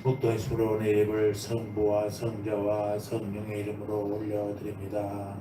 묵도하심으로 내 입을 성부와 성자와 성령의 이름으로 올려드립니다.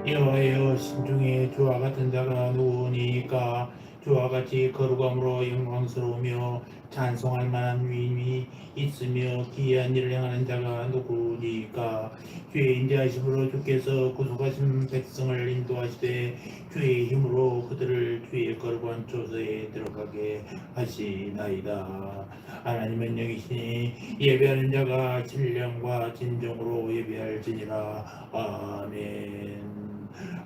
여호와여, 신중에 주와 같은 자가 누구니까? 주와 같이 거룩함으로 영광스러우며 찬송할 만한 위임이 있으며 기이한 일을 행하는 자가 누구니까? 주의 인자하심으로 주께서 구속하신 백성을 인도하시되 주의 힘으로 그들을 주의 거룩한 조서에 들어가게 하시나이다. 하나님은 영이시니 예배하는 자가 신령과 진정으로 예배할지니라. 아멘.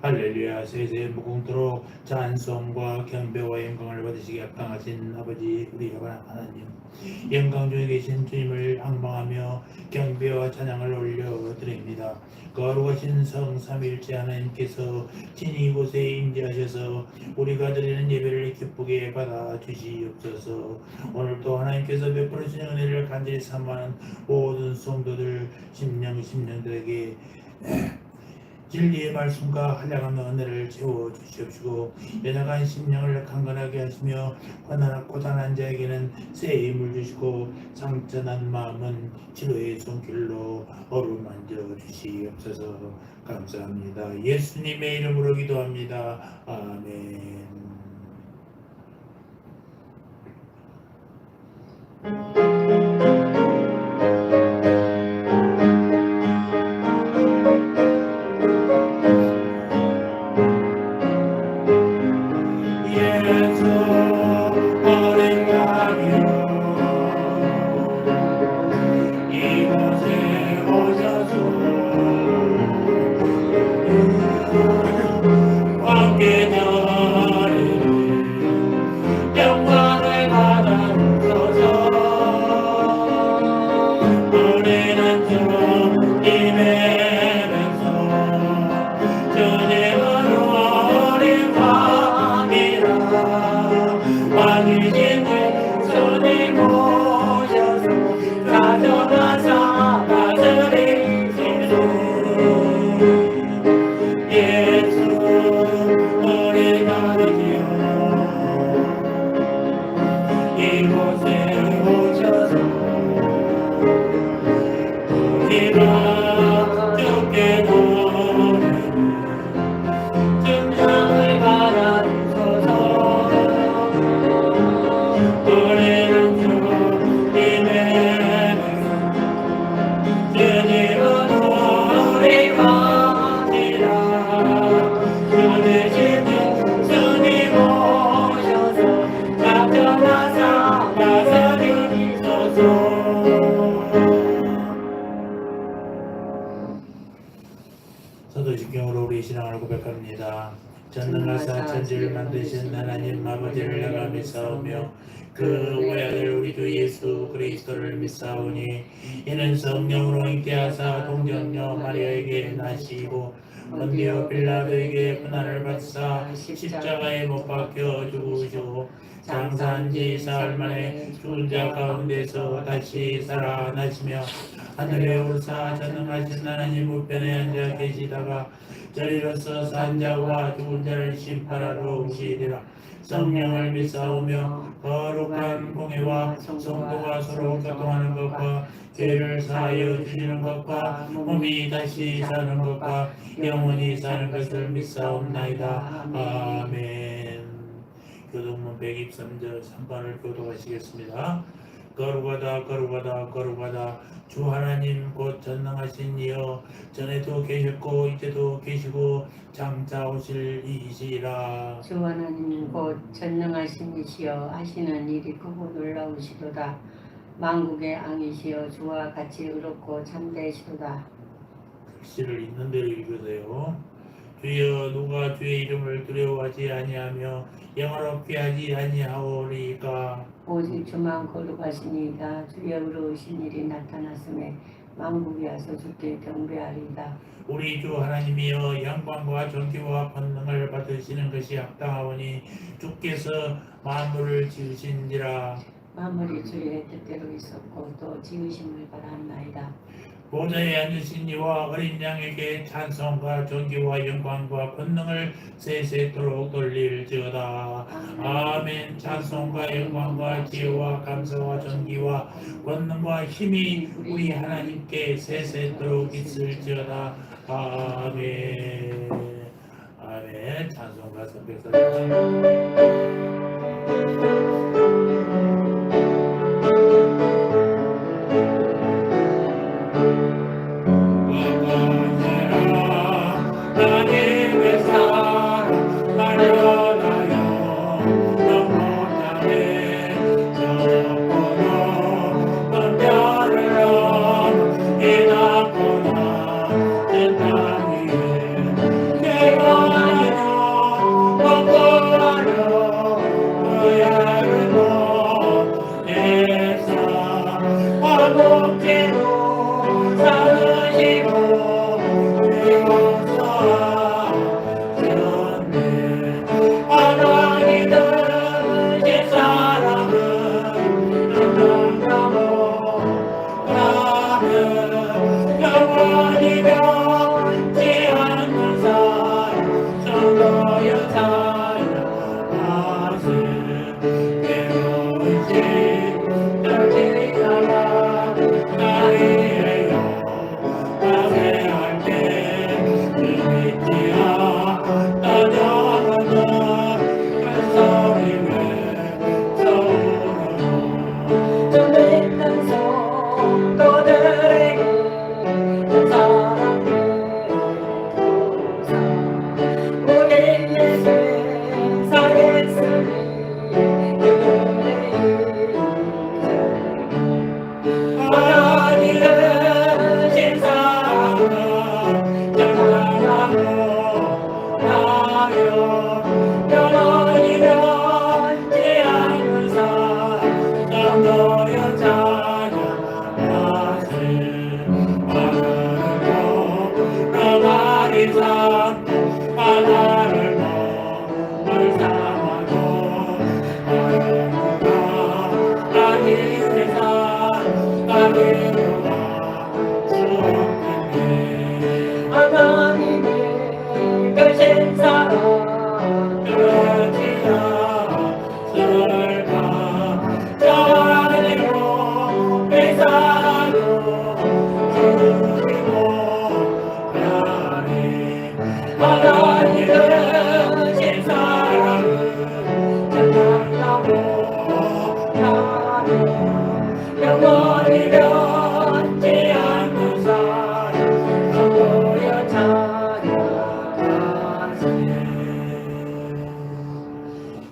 할렐루야. 세세 무궁토록 찬송과 경배와 영광을 받으시기 합당하신 아버지 우리 하나님, 영광 중에 계신 주님을仰望하며 경배와 찬양을 올려드립니다. 거룩하신 성삼위일체 하나님께서 친히 이곳에 임재하셔서 우리가 드리는 예배를 기쁘게 받아 주시옵소서. 오늘도 하나님께서 베풀어 주신 은혜를 간절히 사모하는 모든 성도들 심령들에게 진리의 말씀과 한량한 은혜를 채워 주시옵시고, 연약한 심령을 강건하게 하시며 고단한 자에게는 새 힘을 주시고 상처난 마음은 치료의 손길로 어루만져 주시옵소서. 감사합니다. 예수님의 이름으로 기도합니다. 아멘. 사도신경으로 우리 신앙을 고백합니다. 전능하사 천지를 만드신 하나님 아버지를 내가 믿사오며 그 외아들 우리 주 예수 그리스도를 믿사오니 이는 성령으로 잉태하사 동정녀 마리아에게 나시고 본디오 빌라도에게 고난을 받사 십자가에 못 박혀 죽으시고 장사한 지 사흘 만에 죽은 자 가운데서 다시 살아나시며 하늘에 오르사 전능하신 하나님 우편에 앉아 계시다가 저리로서 산 자와 죽은 자를 심판하러 오시리라. 성령을 믿사오며 거룩한 공회와 성도가 서로 교통하는 것과 죄를 사하여 주시는 것과 몸이 다시 사는 것과 영원히 사는 것을 믿사옵나이다. 아멘. 교독문 123절 3번을 교독하시겠습니다. 거룩하다 거룩하다 거룩하다 주 하나님 곧 전능하신 이여, 전에도 계셨고 이제도 계시고 장차 오실 이시라. 주 하나님 곧 전능하신 이시여, 하시는 일이 크고 놀라우시도다. 만국의 왕이시여, 주와 같이 의롭고 참되시도다. 글씨를 있는 대로 읽으세요. 주여 누가 주의 이름을 두려워하지 아니하며 영화롭게 하지 아니하오리까. 오직 주만 거룩하시니이다. 주의 의로우신 일이 나타났음에 만국이 와서 주께 경배하리이다. 우리 주 하나님이여 영광과 존귀와 권능을 받으시는 것이 합당하오니 주께서 만물을 지으신지라. 만물이 주의 뜻대로 있었고 또 지으심을 바라나이다. 보좌에 앉으신 이와 어린 양에게 찬송과 존귀와 영광과 권능을 세세토록 돌릴지어다. 아멘. 찬송과 영광과 지혜와 감사와 존귀와 권능과 힘이 우리 하나님께 세세토록 있을지어다. 아멘. 아멘. 찬송가 340장.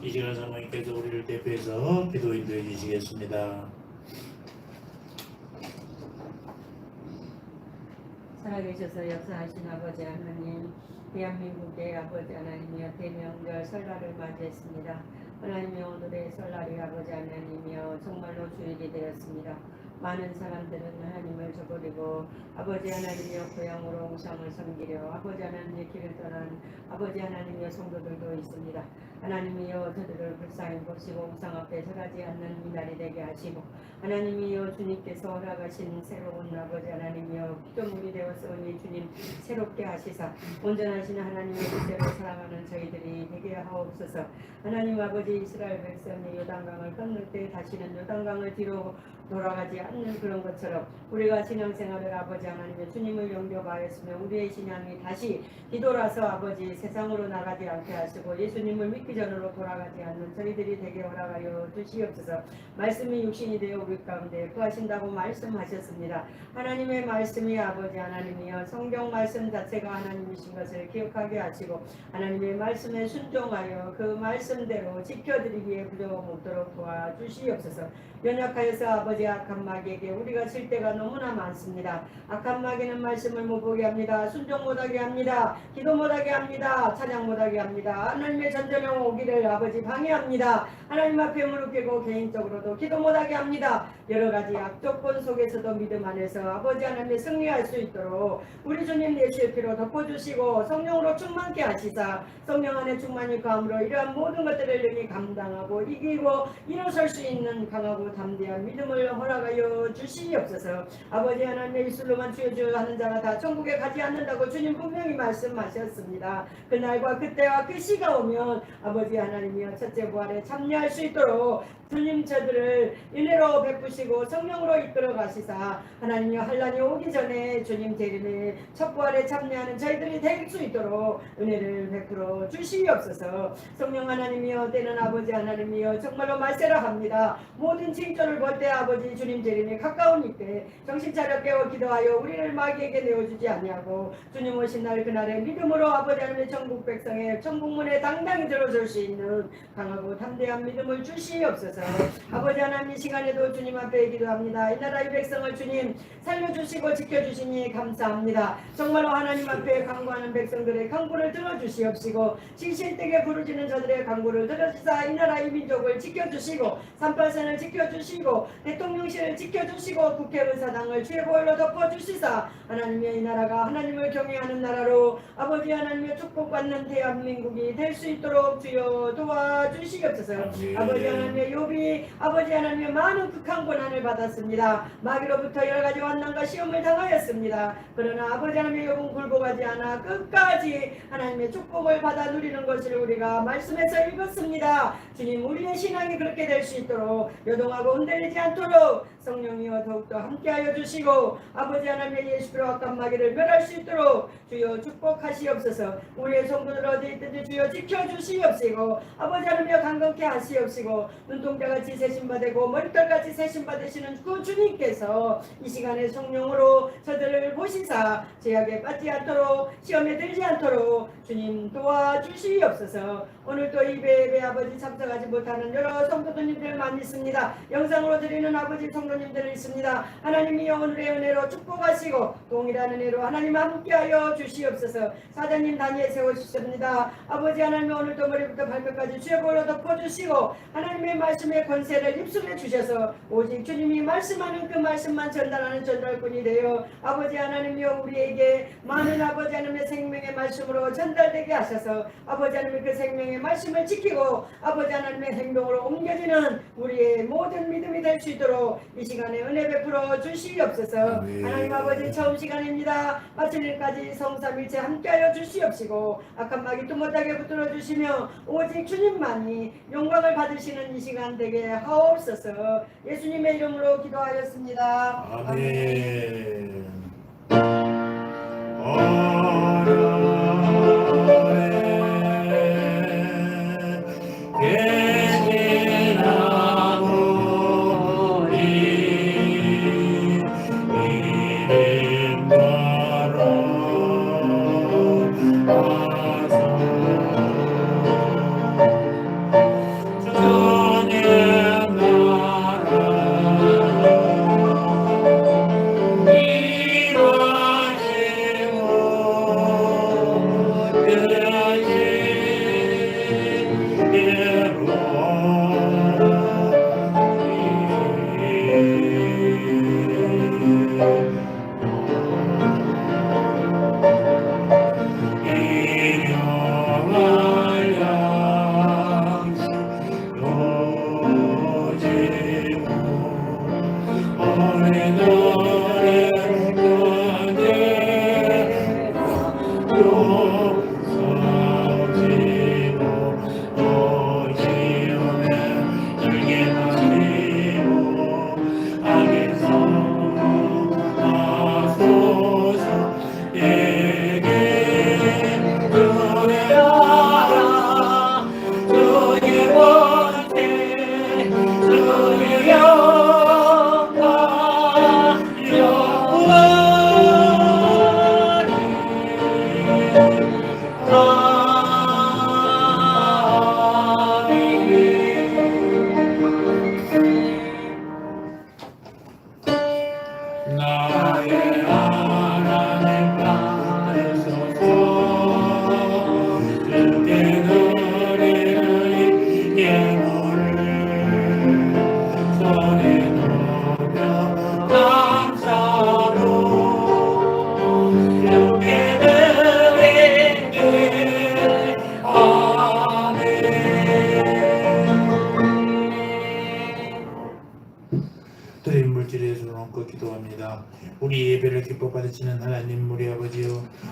이 시간 사모님께서 우리를 대표해서 기도 인도해 주시겠습니다. 살아계셔서 역사하신 아버지 하나님, 대한민국의 아버지 하나님이여 대명절 설날을 맞이했습니다. 하나님의 오늘의 설날이 아버지 하나님이여 정말로 주일이 되었습니다. 많은 사람들은 하나님을 저버리고 아버지 하나님이여 고향으로 옹상을 섬기려 아버지 하나님의 길을 떠난 아버지 하나님이여 성도들도 있습니다. 하나님이여 저들을 불쌍히 보시고 옹상 앞에 설하지 않는 이 날이 되게 하시고 하나님이여 주님께서 허락하신 새로운 아버지 하나님이여 피조물이 되었으니 주님 새롭게 하시사 온전하신 하나님의 뜻대로 살아가는 저희들이 되게 하옵소서. 하나님 아버지 이스라엘 백성이 요단강을 건널 때 다시는 요단강을 뒤로 돌아가지 않는 그런 것처럼 우리가 신앙생활을 아버지 하나님의 주님을 영접하였으며 우리의 신앙이 다시 뒤돌아서 아버지 세상으로 나가지 않게 하시고 예수님을 믿기 전으로 돌아가지 않는 저희들이 되게 허락하여 주시옵소서. 말씀이 육신이 되어 우리 가운데 구하신다고 말씀하셨습니다. 하나님의 말씀이 아버지 하나님이여 성경 말씀 자체가 하나님이신 것을 기억하게 하시고 하나님의 말씀에 순종하여 그 말씀대로 지켜드리기에 부족함 없도록 도와주시옵소서. 연약하여서 아버지 아버지 악한 마귀에게 우리가 질 때가 너무나 많습니다. 악한 마귀는 말씀을 못 보게 합니다. 순종 못하게 합니다. 기도 못하게 합니다. 찬양 못하게 합니다. 하나님의 전전형 오기를 아버지 방해합니다. 하나님 앞에 무릎 꿇고 개인적으로도 기도 못하게 합니다. 여러 가지 악조건 속에서도 믿음 안에서 아버지 하나님의 승리할 수 있도록 우리 주님 예수의 피로 덮어주시고 성령으로 충만케 하시사 성령 안에 충만히 감으로 이러한 모든 것들을 능히 감당하고 이기고 일어설 수 있는 강하고 담대한 믿음을 허락하여 주시옵소서. 아버지 하나님의 입술로만 주여 하는 자가 다 천국에 가지 않는다고 주님 분명히 말씀하셨습니다. 그날과 그때와 그 시가 오면 아버지 하나님이여 첫째 부활에 참여할 수 있도록 주님 저들을 은혜로 베푸시고 성령으로 이끌어 가시사 하나님이여 환난이 오기 전에 주님 재림의 첫 부활에 참여하는 저희들이 될 수 있도록 은혜를 베풀어 주시옵소서. 성령 하나님이여 때는 아버지 하나님이여 정말로 말세라 합니다. 모든 징조를 볼 때 아버지 주님 재림이 가까우니까 정신 차려 깨어 기도하여 우리를 마귀에게 내어주지 아니하고 주님 오신 날 그날에 믿음으로 아버지 하나님의 천국 백성의 천국문에 당당히 들어설 수 있는 강하고 담대한 믿음을 주시옵소서. 아버지 하나님 이 시간에도 주님 앞에 기도합니다. 이 나라 이 백성을 주님 살려주시고 지켜주시니 감사합니다. 정말로 하나님 앞에 간구하는 백성들의 간구를 들어주시옵시고 진실되게 부르짖는 저들의 간구를 들어주사 이 나라 이 민족을 지켜주시고 38선을 지켜주시고 대통령실을 지켜주시고 국회의사당을 주의 보혈로 덮어주시사 하나님의 이 나라가 하나님을 경외하는 나라로 아버지 하나님의 축복받는 대한민국이 될 수 있도록 주여 도와주시옵소서. 아버지 하나님의 욥이 아버지 하나님의 많은 극한 고난을 받았습니다. 마귀로부터 여러 가지 환난과 시험을 당하였습니다. 그러나 아버지 하나님의 욥은 굴복하지 않아 끝까지 하나님의 축복을 받아 누리는 것을 우리가 말씀에서 읽었습니다. 주님 우리의 신앙이 그렇게 될 수 있도록 요동하고 흔들리지 않도록 성령이여 더욱더 함께하여 주시고 아버지 하나님의 예수로 악한 마귀를 멸할 수 있도록 주여 축복하시옵소서. 우리의 성도들 어디 있든지 주여 지켜주시옵시고 아버지 하나님여 강건케 하시옵시고 눈동자같이 세심받으고 머리털같이 세심받으시는 그 주님께서 이 시간에 성령으로 저들을 보시사 죄악에 빠지지 않도록 시험에 들지 않도록 주님 도와주시옵소서. 오늘도 이 예배 아버지 참석하지 못하는 여러 성도님들 많이 있습니다. 영상으로 드리는 아버지 성도님들 있습니다. 하나님이 오늘의 은혜로 축복하시고 동일한 은혜로 하나님 함께하여 주시옵소서. 사장님 단위에 세워주십니다. 아버지 하나님 오늘도 머리부터 발끝까지 주의 보혈로 덮어주시고 하나님의 말씀의 권세를 입술에 주셔서 오직 주님이 말씀하는 그 말씀만 전달하는 전달꾼이 되어 아버지 하나님이여 우리에게 많은 아버지 하나님의 생명의 말씀으로 전달되게 하셔서 아버지 하나님의 그 생명의 말씀을 지키고 아버지 하나님의 행동으로 옮겨지는 우리의 모든 믿음이 될 수 있도록 이 시간에 은혜 베풀어 주시옵소서. 하나님 아버지 처음 시간입니다. 마칠 일까지 성삼일체 함께하여 주시옵시고 악한 마귀 또 못하게 붙들어 주시며 오직 주님만이 영광을 받으시는 이 시간 되게 하옵소서. 예수님의 이름으로 기도하였습니다. 아멘.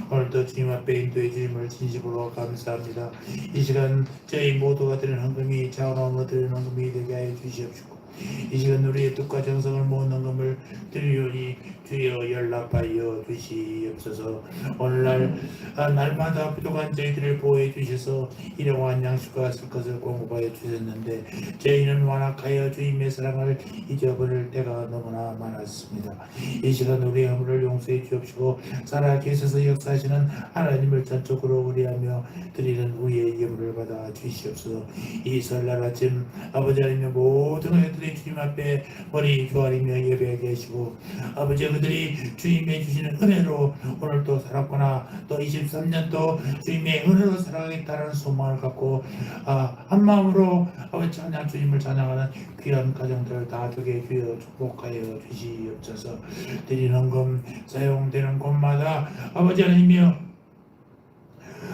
오늘도 주님 앞에 인도해 주님을 진심으로 감사합니다. 이 시간 저희 모두가 드리는 헌금이 자원함으로 드리는 헌금이 되게 하여 주시옵시고 이 시간 우리의 뜻과 정성을 모은 헌금을 드리오니 주여 연락하여 주시옵소서. 오늘날 날마다 부족한 저희들을 보호해 주셔서 일용할 양식과 쓸 것을 공급하여 주셨는데 저희는 완악하여 주님의 사랑을 잊어버릴 때가 너무나 많았습니다. 이 시간 우리의 허물을 용서해 주옵시고 살아계셔서 역사하시는 하나님을 전적으로 의뢰하며 드리는 우리의 예물을 받아 주시옵소서. 이 설날 아침 아버지 하나님의 모든 애들이 주님 앞에 머리 조아리며 예배하게 하시고 아버지 그들이 주님의 주시는 은혜로 오늘 또 살았거나 또 23년 또 주님의 은혜로 살아가겠다는 소망을 갖고 한 마음으로 아버지 찬양 주님을 찬양하는 귀한 가정들 다 되게 주여 축복하여 주시옵소서. 드리는 금 사용되는 곳마다 아버지 하나님이여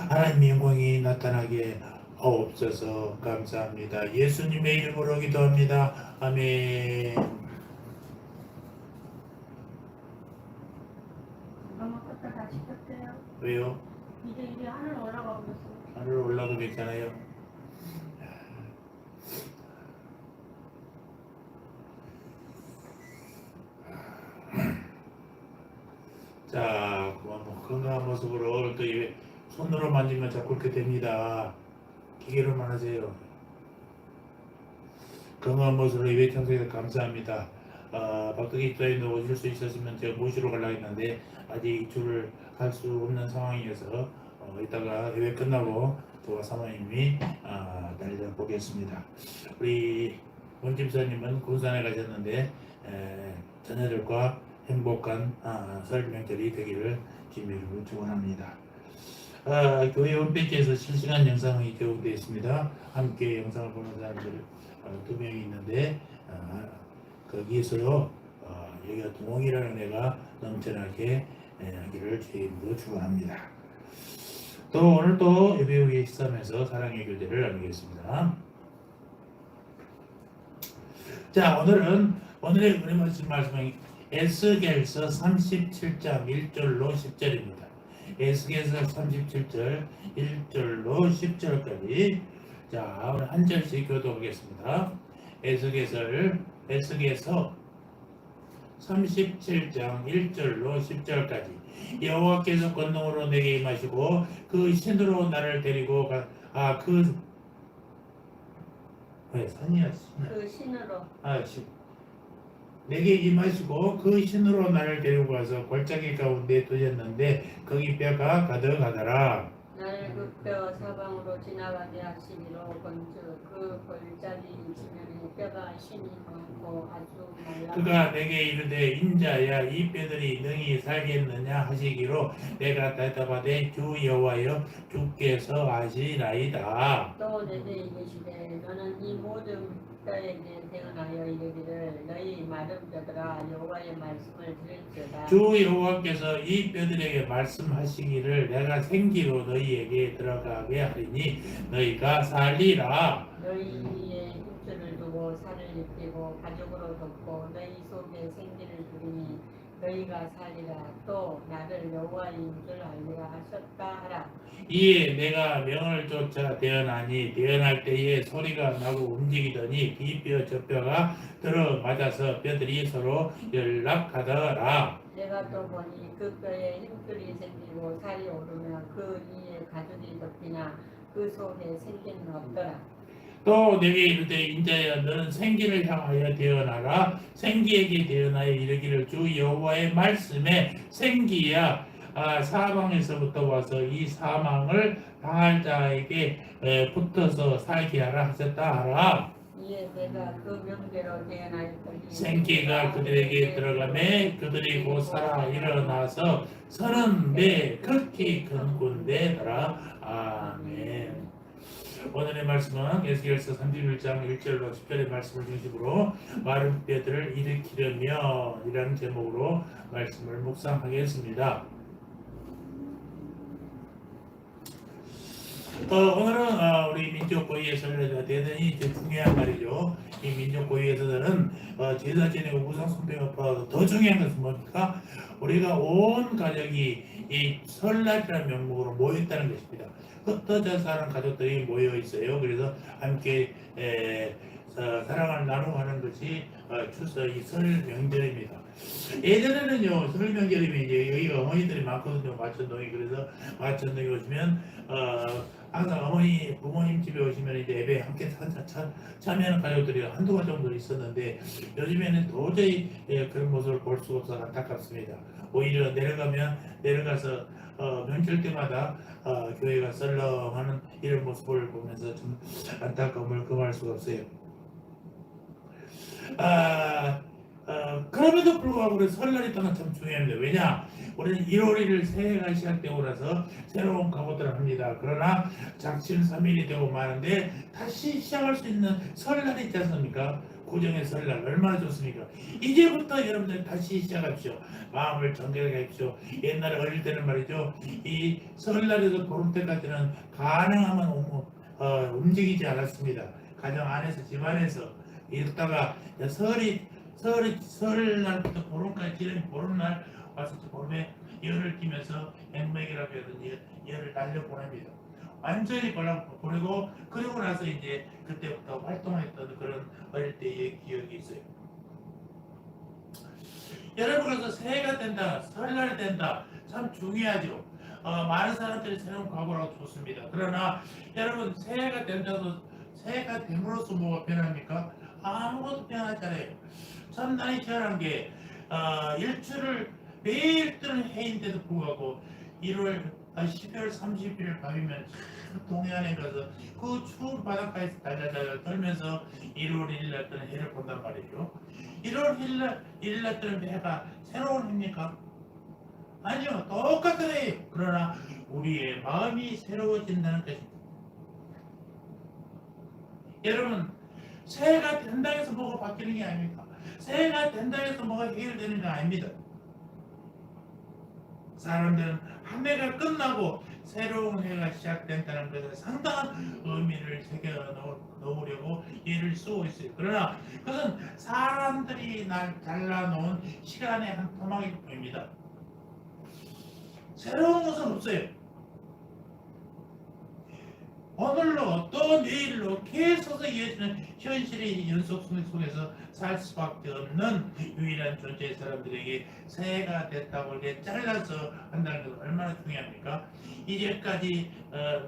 하나님의 영광이 나타나게 하옵소서. 감사합니다. 예수님의 이름으로 기도합니다. 아멘. 엄마 것도 다 시켰대요. 왜요? 이제 하늘 올라가고 있어. 하늘 올라도 괜찮아요? 자, 건강한 모습으로 또 손으로 만지면 자꾸 그렇게 됩니다. 기계로만 하세요. 건강한 모습으로 예배 청소해서 감사합니다. 박덕희 집사님도 오실 수 있었으면 제가 모시러 가려고 했는데 아직 입주를 할 수 없는 상황이어서 이따가 예배 끝나고 저와 사모님이 달려보겠습니다. 우리 원 집사님은 군산에 가셨는데 자녀들과 행복한 설 명절이 되기를 주님의 이름으로 축원합니다. 교회 홈페이지에서 실시간 영상이 제공되어 있습니다. 함께 영상을 보는 사람들 2명이 있는데 거기에서 여기가 동이라는 애가 넘쳐나게 하기를 주님으로 축원합니다. 또 오늘 또 예배 후에 식사하면서 사랑의 교제를 나누겠습니다. 자, 오늘의 은혜 말씀은 에스겔서 37장 1절로 10절입니다. 에스겔서 37절 1절로 10절까지 자 오늘 한 절씩 교도하겠습니다. 에스겔서 37장 1절로 10절까지 여호와께서 권능으로 내게 임하시고 그 신으로 나를 데리고 산이야 그 신으로 내게 임하시고 그 신으로 나를 데리고 가서 골짜기 가운데 두셨는데 거기 뼈가 가득하더라. 나를 그 뼈 사방으로 지나가게 하시기로 건즉 그 골짜기 지면에 뼈가 신이 많고 아주 말라. 그가 내게 이르되 인자야 이 뼈들이 능히 살겠느냐 하시기로 내가 대답하되 주 여호와여 주께서 아시나이다. 또 내게 이르시되 너는 이 모든 뼈에게 대언하여 이르기를 너희 마른 뼈들아 여호와의 말씀을 들을지어다. 주 여호와께서 이 뼈들에게 말씀하시기를 내가 생기로 너희에게 들어가게 하리니 너희가 살리라. 너희의 힘줄을 두고 살을 입히고 가죽으로 덮고 너희 속에 생기를 두리니 너희가 살리라. 또 나를 여호와인 줄 알리라 하셨다 하라. 이에 내가 명을 쫓아 대언하니 대언할 때에 소리가 나고 움직이더니 이 뼈 저 뼈가 들어맞아서 뼈들이 서로 연락하더라. 내가 또 보니 그 뼈에 힘줄이 생기고 살이 오르며 그 위에 가죽이 덮이나 그 속에 생기는 없더라. 또 내게 이르되 인자야 너는 생기를 향하여 대언하라. 생기에게 대언하여 이르기를 주 여호와의 말씀에 생기야 사망에서부터 와서 이 사망을 당할 자에게 붙어서 살게 하라 하셨다 하라. 이에 내가 그 명대로 대언하였더니 생기가 그들에게 들어가매 그들이 곧 살아 일어나서 30배 극히 큰 군대더라. 아멘. 오늘의 말씀은 에스겔서 31장 1절로 10절의 말씀을 중심으로 마른 뼈들을 일으키려며 이라는 제목으로 말씀을 묵상하겠습니다. 오늘은 우리 민족고위에서는 대단히 중요한 말이죠. 이 민족고위에서는 제사 지내고 우상 숭배가 더 중요한 것은 뭡니까? 우리가 온 가족이 이 설날이라는 명목으로 모였다는 것입니다. 흩어져 사는 가족들이 모여 있어요. 그래서 함께 사랑을 나누고 하는 것이 추석 이 설 명절입니다. 예전에는요 설 명절이면 이제 여기가 어머니들이 많거든요. 마천동이. 그래서 마천동에 오시면 항상 어머니 부모님 집에 오시면 이제 예배 함께 참여하는 가족들이 한두 번 정도 있었는데 요즘에는 도저히 그런 모습을 볼 수가 없어 안타깝습니다. 오히려 내려가서 명절 때마다 교회가 썰렁하는 이런 모습을 보면서 좀 안타까움을 금할 수가 없어요. 그럼에도 불구하고 우리 설날이 또한 참 중요합니다. 왜냐? 우리는 1월 1일 새해가 시작되고 나서 새로운 각오들을 합니다. 그러나 작심 3일이 되고 마는데 다시 시작할 수 있는 설날이 있지 않습니까? 구정의 설날 얼마나 좋습니까? 이제부터 여러분들 다시 시작합시오. 마음을 정결하게 하십시오. 옛날에 어릴 때는 말이죠. 이 설날에서 보름 때까지는 가능하면 움직이지 않았습니다. 가정 안에서 집안에서 이러다가 설날부터 보름까지 지는 보름날 와서 보름에 열을 띠면서 행맥이라고 하든지 열을 날려보냅니다. 완전히 보내고 그리고 나서 이제 그때부터 활동했던 그런 어릴 때의 기억이 있어요. 여러분 그래서 새해가 된다, 설날이 된다 참 중요하죠. 많은 사람들이 새로운 각오를 하고 좋습니다. 그러나 여러분 새해가 된다고 새해가 됨으로써 뭐가 변합니까? 아무것도 변하지 않아요. 참 나이 희한한 게 일주를 매일 뜨는 해인데도 불구하고 12월 30일 밤이면 동해안에 가서 그 추운 바닷가에서 달달달 떨면서 1월 1일 날 뜨는 해를 본단 말이죠. 1월 1일 날 뜨는 해가 새로운 해입니까? 아니요. 똑같은 해예요. 그러나 우리의 마음이 새로워진다는 것입니다. 여러분 새해가 된다 해서 뭐가 바뀌는 게 아닙니까? 새해가 된다 해서 뭐가 해결되는 게 아닙니다. 사람들은 한 해가 끝나고 새로운 해가 시작된다는 것에 상당한 의미를 새겨 넣으려고 예를 쓰고 있어요. 그러나 그것은 사람들이 잘라놓은 시간의 한 토막일 뿐입니다. 새로운 것은 없어요. 오늘로 또 내일로 계속해서 이어지는 현실의 연속 속에서 살 수밖에 없는 유일한 존재의 사람들에게 새해가 됐다고 이렇게 잘라서 한다는 것은 얼마나 중요합니까? 이제까지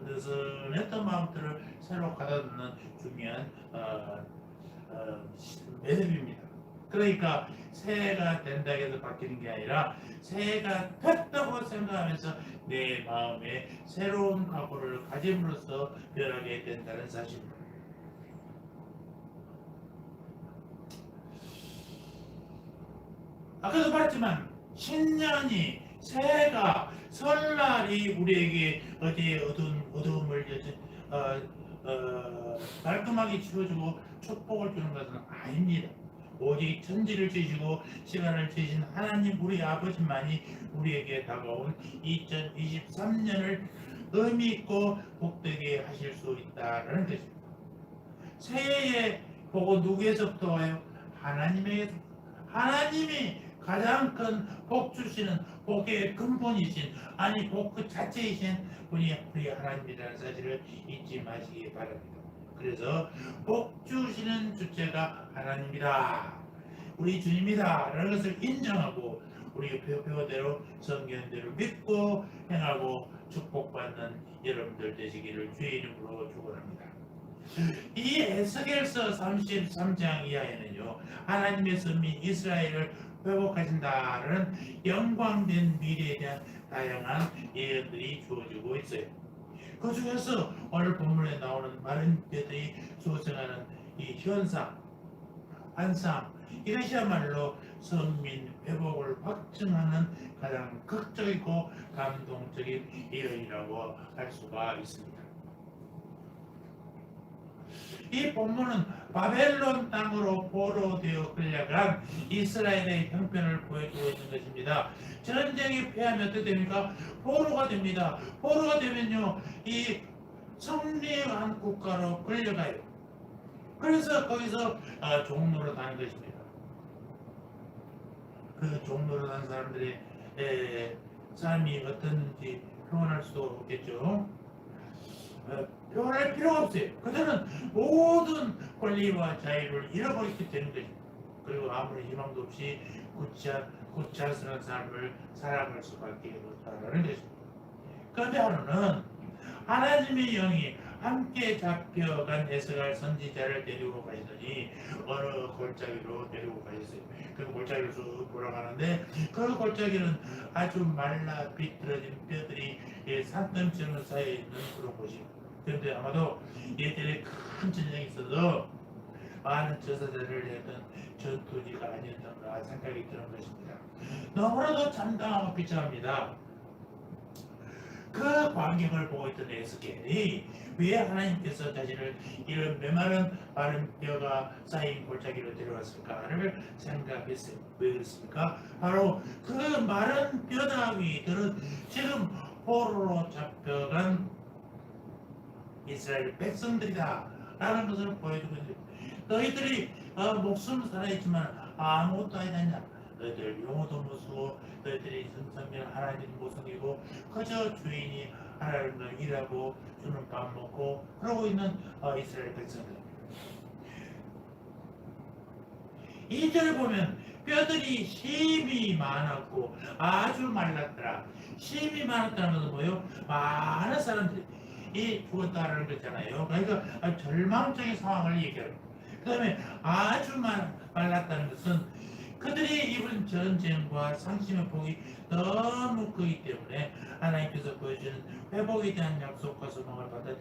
느슨했던 마음들을 새로 가다듬는 중요한 매듭입니다. 그러니까 새해가 된다 해서 바뀌는 게 아니라 새해가 됐다고 생각하면서 내 마음에 새로운 각오를 가짐으로써 변하게 된다는 사실입니다. 아까도 말했지만 신년이 새해가 설날이 우리에게 어디에 어두움을 깔끔하게 치워주고 축복을 주는 것은 아닙니다. 오직 천지를 지시고 시간을 지신 하나님 우리 아버지만이 우리에게 다가온 2023년을 의미있고 복되게 하실 수 있다는 것입니다. 새해의 복은 누구에서부터 와요? 하나님에게서. 하나님이 가장 큰 복 주시는 복의 근본이신 아니 복 그 자체이신 분이 우리 하나님이라는 사실을 잊지 마시기 바랍니다. 그래서 복 주시는 주체가 하나님이다. 우리 주님이다. 라는 것을 인정하고 우리 배우대로 성경대로 믿고 행하고 축복받는 여러분들 되시기를 주의 이름으로 축원합니다. 이 에스겔서 33장 이하에는요 하나님의 선민 이스라엘을 회복하신다는 영광된 미래에 대한 다양한 예언들이 주어지고 있어요. 그 중에서 오늘 본문에 나오는 많은 배들이 조성하는 이 현상, 환상 이것이야말로 선민 회복을 확증하는 가장 극적이고 감동적인 예언이라고 할 수가 있습니다. 이 본문은 바벨론 땅으로 포로되어 끌려간 이스라엘의 형편을 보여주고 있는 것입니다. 전쟁이 패하면 어떻게 됩니까? 포로가 됩니다. 포로가 되면요, 이 성리한 국가로 끌려가요. 그래서 거기서 종로로 가는 것입니다. 그 종로로 간 사람들의 삶이 어떤지 표현할 수도 없겠죠. 표현할 필요가 없어요. 그들은 모든 권리와 자유를 잃어버리게 되는 것입니다. 그리고 아무런 희망도 없이 구차스러운 삶을 살아갈 수밖에 없다는 것입니다. 그런데 하루는 하나님의 영이 함께 잡혀간 에스갈 선지자를 데리고 가시더니 어느 골짜기로 데리고 가셨어요. 그 골짜기로 쭉 돌아가는데 그 골짜기는 아주 말라 비틀어진 뼈들이 산더미처럼 쌓여있는 그런 곳이에요. 그런데 아마도 예전에 큰 전쟁이 있어서 많은 저사자를 했던 전투지가 아니었던가 생각이 드는 것입니다. 너무나도 참담하고 비참합니다. 그 광경을 보고 있던 에스겔이 왜 하나님께서 자신을 이런 메마른 마른 뼈가 쌓인 골짜기로 데려왔을까를 생각했어요. 왜 그렇습니까? 바로 그 마른 뼈다귀들은 지금 포로로 잡혀간 이스라엘 백성들이다 라는 것을 보여주고 있습니다. 너희들이 목숨 살아있지만 아무것도 아니지 않냐. 너희들 용어도 못 쓰고 너희들이 성경 하나님 못 섬기고 그저 주인이 하나님을 일하고 주는 밥 먹고 그러고 있는 이스라엘 백성들. 2절을 보면 뼈들이 심이 많았고 아주 말랐더라. 심이 많았다는 것은 뭐예요? 많은 사람들이 죽었다라는 거잖아요. 그러니까 절망적인 상황을 얘기합니다. 그 다음에 아주 말랐다는 것은 그들이 입은 전쟁과 상심의 복이 너무 크기 때문에 하나님께서 보여주는 회복에 대한 약속과 소망을 받아들일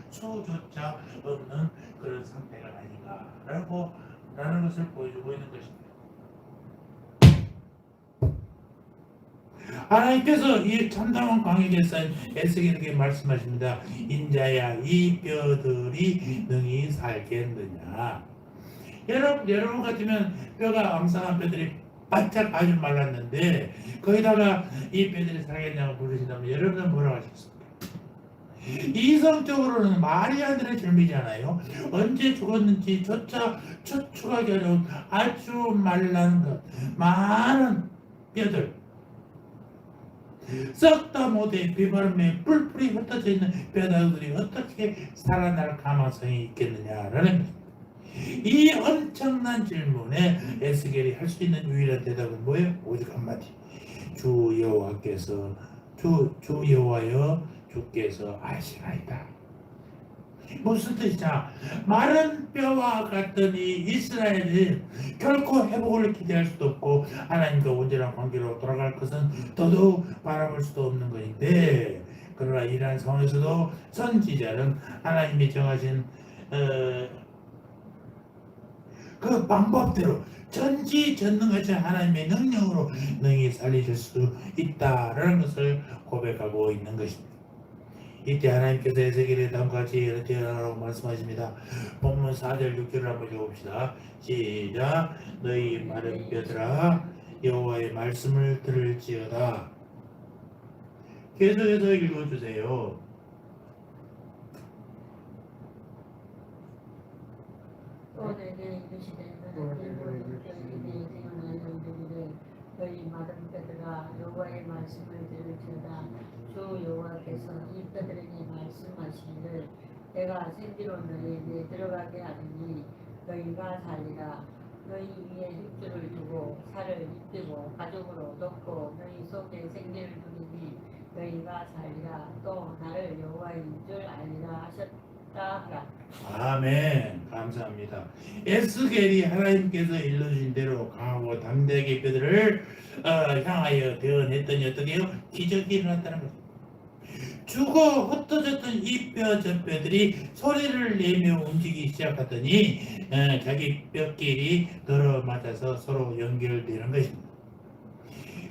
수조차 없는 그런 상태가 아닌가라는 것을 보여주고 있는 것입니다. 하나님께서 이 참담한 광역에 쌓인 에스겔에게 말씀하십니다. 인자야 이 뼈들이 능히 살겠느냐. 여러분 같으면 뼈가 엉성한 뼈들이 바짝 아주 말랐는데 거기다가 이 뼈들이 살겠냐고 물으신다면 여러분은 뭐라고 하시겠습니까? 이성적으로는 말이 안 되는 질문이잖아요. 언제 죽었는지 조차 추측하기 어려운 아주 말란 것, 많은 뼈들, 썩다 못해 비바람에 뿔뿔이 흩어져 있는 뼈다귀들이 어떻게 살아날 가능성이 있겠느냐라는 이 엄청난 질문에 에스겔이 할 수 있는 유일한 대답은 뭐예요? 오직 한마디. 주 여호와께서 주 여호와여 주께서 아시나이다. 무슨 뜻이냐? 마른 뼈와 같더니 이스라엘은 결코 회복을 기대할 수도 없고 하나님과 온전한 관계로 돌아갈 것은 더더욱 바라볼 수도 없는 것인데, 그러나 이러한 상황에서도 선지자는 하나님이 정하신 그 방법대로 전지전능하신 하나님의 능력으로 능히 살리실 수 있다라는 것을 고백하고 있는 것입니다. 이때 하나님께서 에스겔에 다음과 같이 이렇게 하라고 말씀하십니다. 본문 4절 6절을 한번 읽어봅시다. 시작. 너희 마른 뼈들아 여호와의 말씀을 들을지어다. 계속해서 읽어주세요. 또 내게 이르시되 너희 모든 뼈들이 생각나는 우리들의 너희 마른 뼈들아 여호와의 말씀을 들을지어다. 주 여호와께서 이 뼈들에게 말씀하시기를 내가 생기로 너희에게 들어가게 하리니 너희가 살리라. 너희 위에 힘줄을 두고 살을 입히고 가죽으로 덮고 너희 속에 생기를 두리니 너희가 살리라. 또 나를 여호와인 줄 알리라 하셨다 하라. 아멘. 감사합니다. 에스겔이 하나님께서 일러주신 대로 강하고 담대하게 뼈들을 향하여 대언했더니 어떻게 해요? 기적이 일어났다는 거죠. 죽어 흩어졌던 이 뼈 저 뼈들이 소리를 내며 움직이기 시작하더니 자기 뼈끼리 들어맞아서 서로 연결되는 것입니다.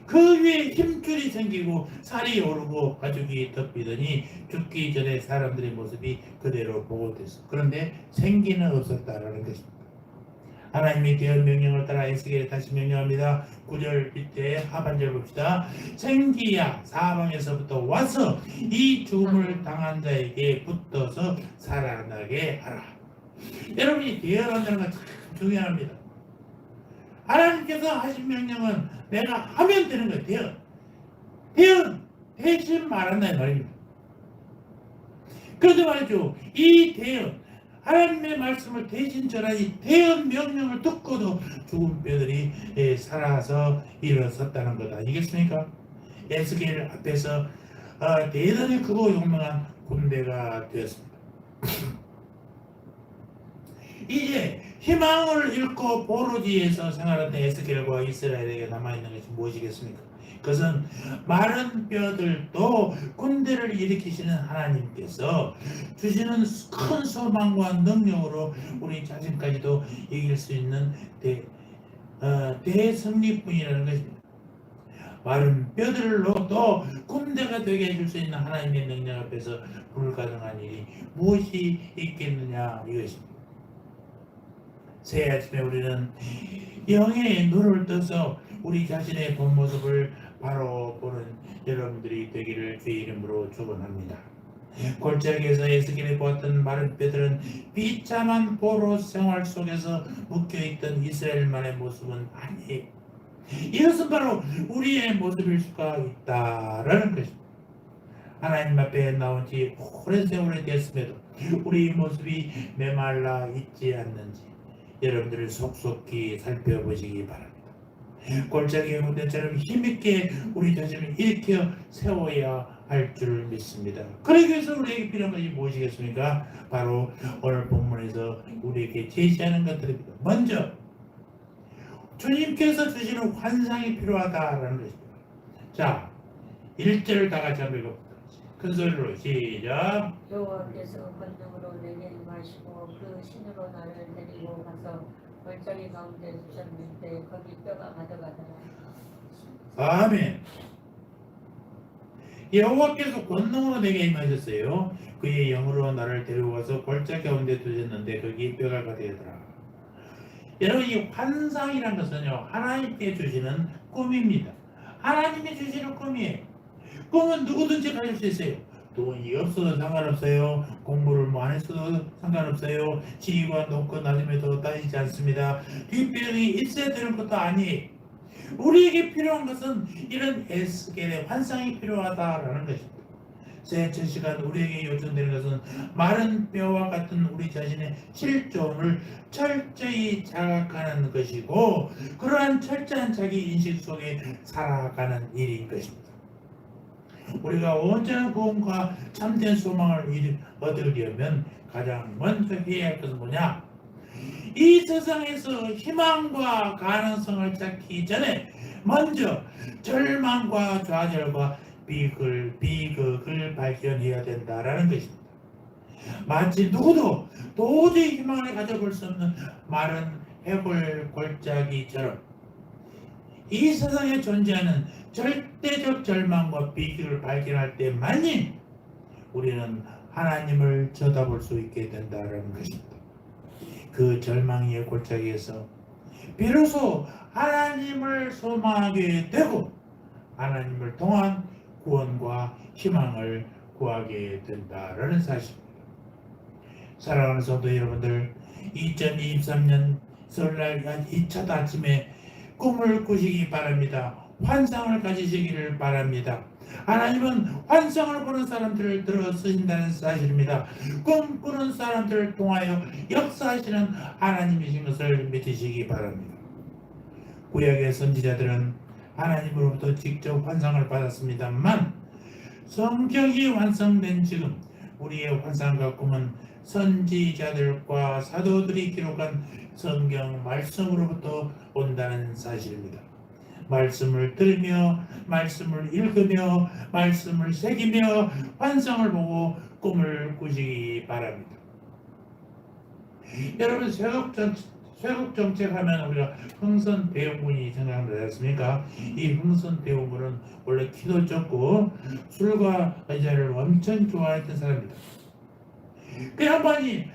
그 위에 힘줄이 생기고 살이 오르고 가죽이 덮이더니 죽기 전에 사람들의 모습이 그대로 보고됐어. 그런데 생기는 없었다라는 것입니다. 하나님이 대언 명령을 따라 에스겔에 다시 명령합니다. 9절 밑에 하반절 봅시다. 생기야 사방에서부터 와서 이 죽음을 당한 자에게 붙어서 살아나게 하라. 여러분이 대언한다는 건 참 중요합니다. 하나님께서 하신 명령은 내가 하면 되는 거예요. 대언. 대언 대신 말한다는 말입니다. 그런데 말이죠. 이 대언 하나님의 말씀을 대신 전한 이 대언 명령을 듣고도 죽은 뼈들이 살아서 일어섰다는 것 아니겠습니까? 에스겔 앞에서 대단히 크고 용맹한 군대가 되었습니다. 이제 희망을 잃고 보루지에서 생활하던 에스겔과 이스라엘에게 남아있는 것이 무엇이겠습니까? 그것은 마른 뼈들도 군대를 일으키시는 하나님께서 주시는 큰 소망과 능력으로 우리 자신까지도 이길 수 있는 대승리뿐이라는 것입니다. 마른 뼈들로도 군대가 되게 해줄 수 있는 하나님의 능력 앞에서 불가능한 일이 무엇이 있겠느냐 이것입니다. 새 아침에 우리는 영의 눈을 떠서 우리 자신의 본 모습을 바로 보는 여러분들이 되기를 주의 이름으로 축원합니다. 골짜기에서 에스겔이 보았던 마른 뼈들은 비참한 포로 생활 속에서 묶여있던 이스라엘만의 모습은 아니에요. 이것은 바로 우리의 모습일 수가 있다라는 것입니다. 하나님 앞에 나온 지 오랜 세월이 됐음에도 우리 모습이 메말라 있지 않는지 여러분들을 속속히 살펴보시기 바랍니다. 골짜기의 군대처럼 힘있게 우리 자신을 일으켜 세워야 할 줄 믿습니다. 그러기 위해서 우리에게 필요한 것이 무엇이겠습니까? 바로 오늘 본문에서 우리에게 제시하는 것들입니다. 먼저 주님께서 주시는 환상이 필요하다라는 것입니다. 자, 1절을 다 같이 한번 읽어봅니다. 큰 소리로 시작. 여호와께서 권능으로 내게 임하시고 그 신으로 나를 데리고 가서 골짜기 가운데 주셨는데 거기 뼈가 가져가더라. 아멘. 여호와께서 권능으로 내게 임하셨어요. 그의 영으로 나를 데리고 가서 골짜기 가운데 두셨는데 거기 뼈가 가되더라. 여러분, 이 환상이란 것은요, 하나님께 주시는 꿈입니다. 하나님이 주시는 꿈이에요. 꿈은 누구든지 가질 수 있어요. 돈이 없어도 상관없어요. 공부를 뭐 안 했어도 상관없어요. 지위가 높고 낮음에도 따지지 않습니다. 뒷배경이 있어야 되는 것도 아니에요. 우리에게 필요한 것은 이런 에스겔의 환상이 필요하다라는 것입니다. 새 첫 시간 우리에게 요청되는 것은 마른 뼈와 같은 우리 자신의 실존을 철저히 자각하는 것이고 그러한 철저한 자기 인식 속에 살아가는 일인 것입니다. 우리가 온전한 구원과 참된 소망을 얻으려면 가장 먼저 해야 할 것은 뭐냐? 이 세상에서 희망과 가능성을 찾기 전에 먼저 절망과 좌절과 비극을 발견해야 된다라는 것입니다. 마치 누구도 도저히 희망을 가져볼 수 없는 마른 해골 골짜기처럼 이 세상에 존재하는 절대적 절망과 비극을 발견할 때만이 우리는 하나님을 쳐다볼 수 있게 된다는 것입니다. 그 절망의 골짜기에서 비로소 하나님을 소망하게 되고 하나님을 통한 구원과 희망을 구하게 된다는 사실입니다. 사랑하는 성도 여러분들, 2023년 설날 2차 아침에 꿈을 꾸시기 바랍니다. 환상을 가지시기를 바랍니다. 하나님은 환상을 보는 사람들을 들어 쓰신다는 사실입니다. 꿈꾸는 사람들을 통하여 역사하시는 하나님이신 것을 믿으시기 바랍니다. 구약의 선지자들은 하나님으로부터 직접 환상을 받았습니다만 성경이 완성된 지금 우리의 환상과 꿈은 선지자들과 사도들이 기록한 성경 말씀으로부터 온다는 사실입니다. 말씀을 들으며 말씀을 읽으며 말씀을 새기며 환상을 보고 꿈을 꾸시기 바랍니다. 여러분, 쇄국 정책 하면 우리가 흥선 대원군이 생각나지 않습니까? 이 흥선 대원군은 원래 키도 적고 술과 의자를 엄청 좋아했던 사람입니다. 그 양반이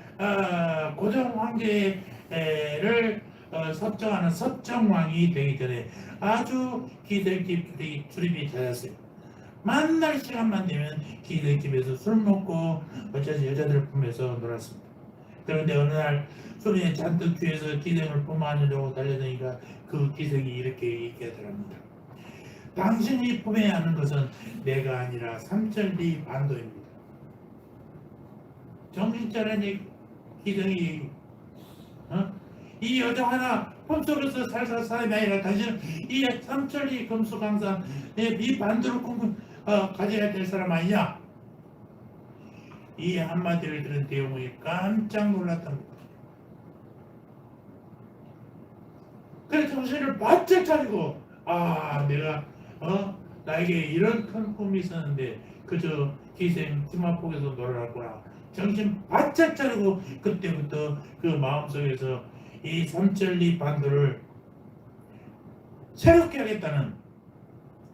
고종 황제를 섭정하는 섭정왕이 되기 전에 아주 기들집 출입이 잦았어요. 만날 시간만 되면 기들집에서 술 먹고 어쩌지 여자들 품에서 놀았습니다. 그런데 어느 날 술에 잔뜩 취해서 기생을 뿜어안으려고 달려드니까 그 기생이 이렇게 얘기하더랍니다. 당신이 품어야 하는 것은 내가 아니라 삼천리 반도입니다. 정신차려니 기성이 이 여자 하나 품속에서 살 사람이 아니라 당신은 이 삼천리 금수강산 이 반도를 가져야 될 사람 아니냐? 이 한마디를 들은 대웅이 깜짝 놀랐답니다. 그래서 정신을 바짝 차리고 내가 나에게 이런 큰 꿈이 있었는데 그저 희생 치마폭에서 놀아놨구나. 정신 바짝 차리고 그때부터 그 마음속에서 이 삼천리 반도를 새롭게 하겠다는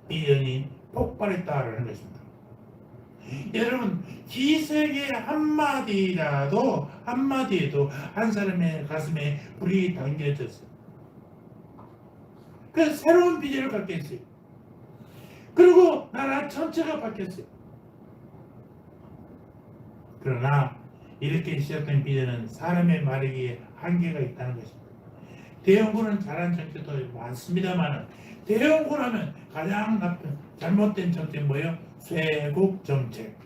비전이 폭발했다라는 것입니다. 여러분 기색의 한마디에도 한 사람의 가슴에 불이 당겨졌어요. 그 새로운 비전을 갖게 했어요. 그리고 나라 전체가 바뀌었어요. 그러나 이렇게 시작된 비전은 사람의 말이기에 한계가 있다는 것입니다. 대형군은 잘한 정책도 많습니다만 대형군 하면 가장 잘못된 정책 뭐예요? 쇄국 정책.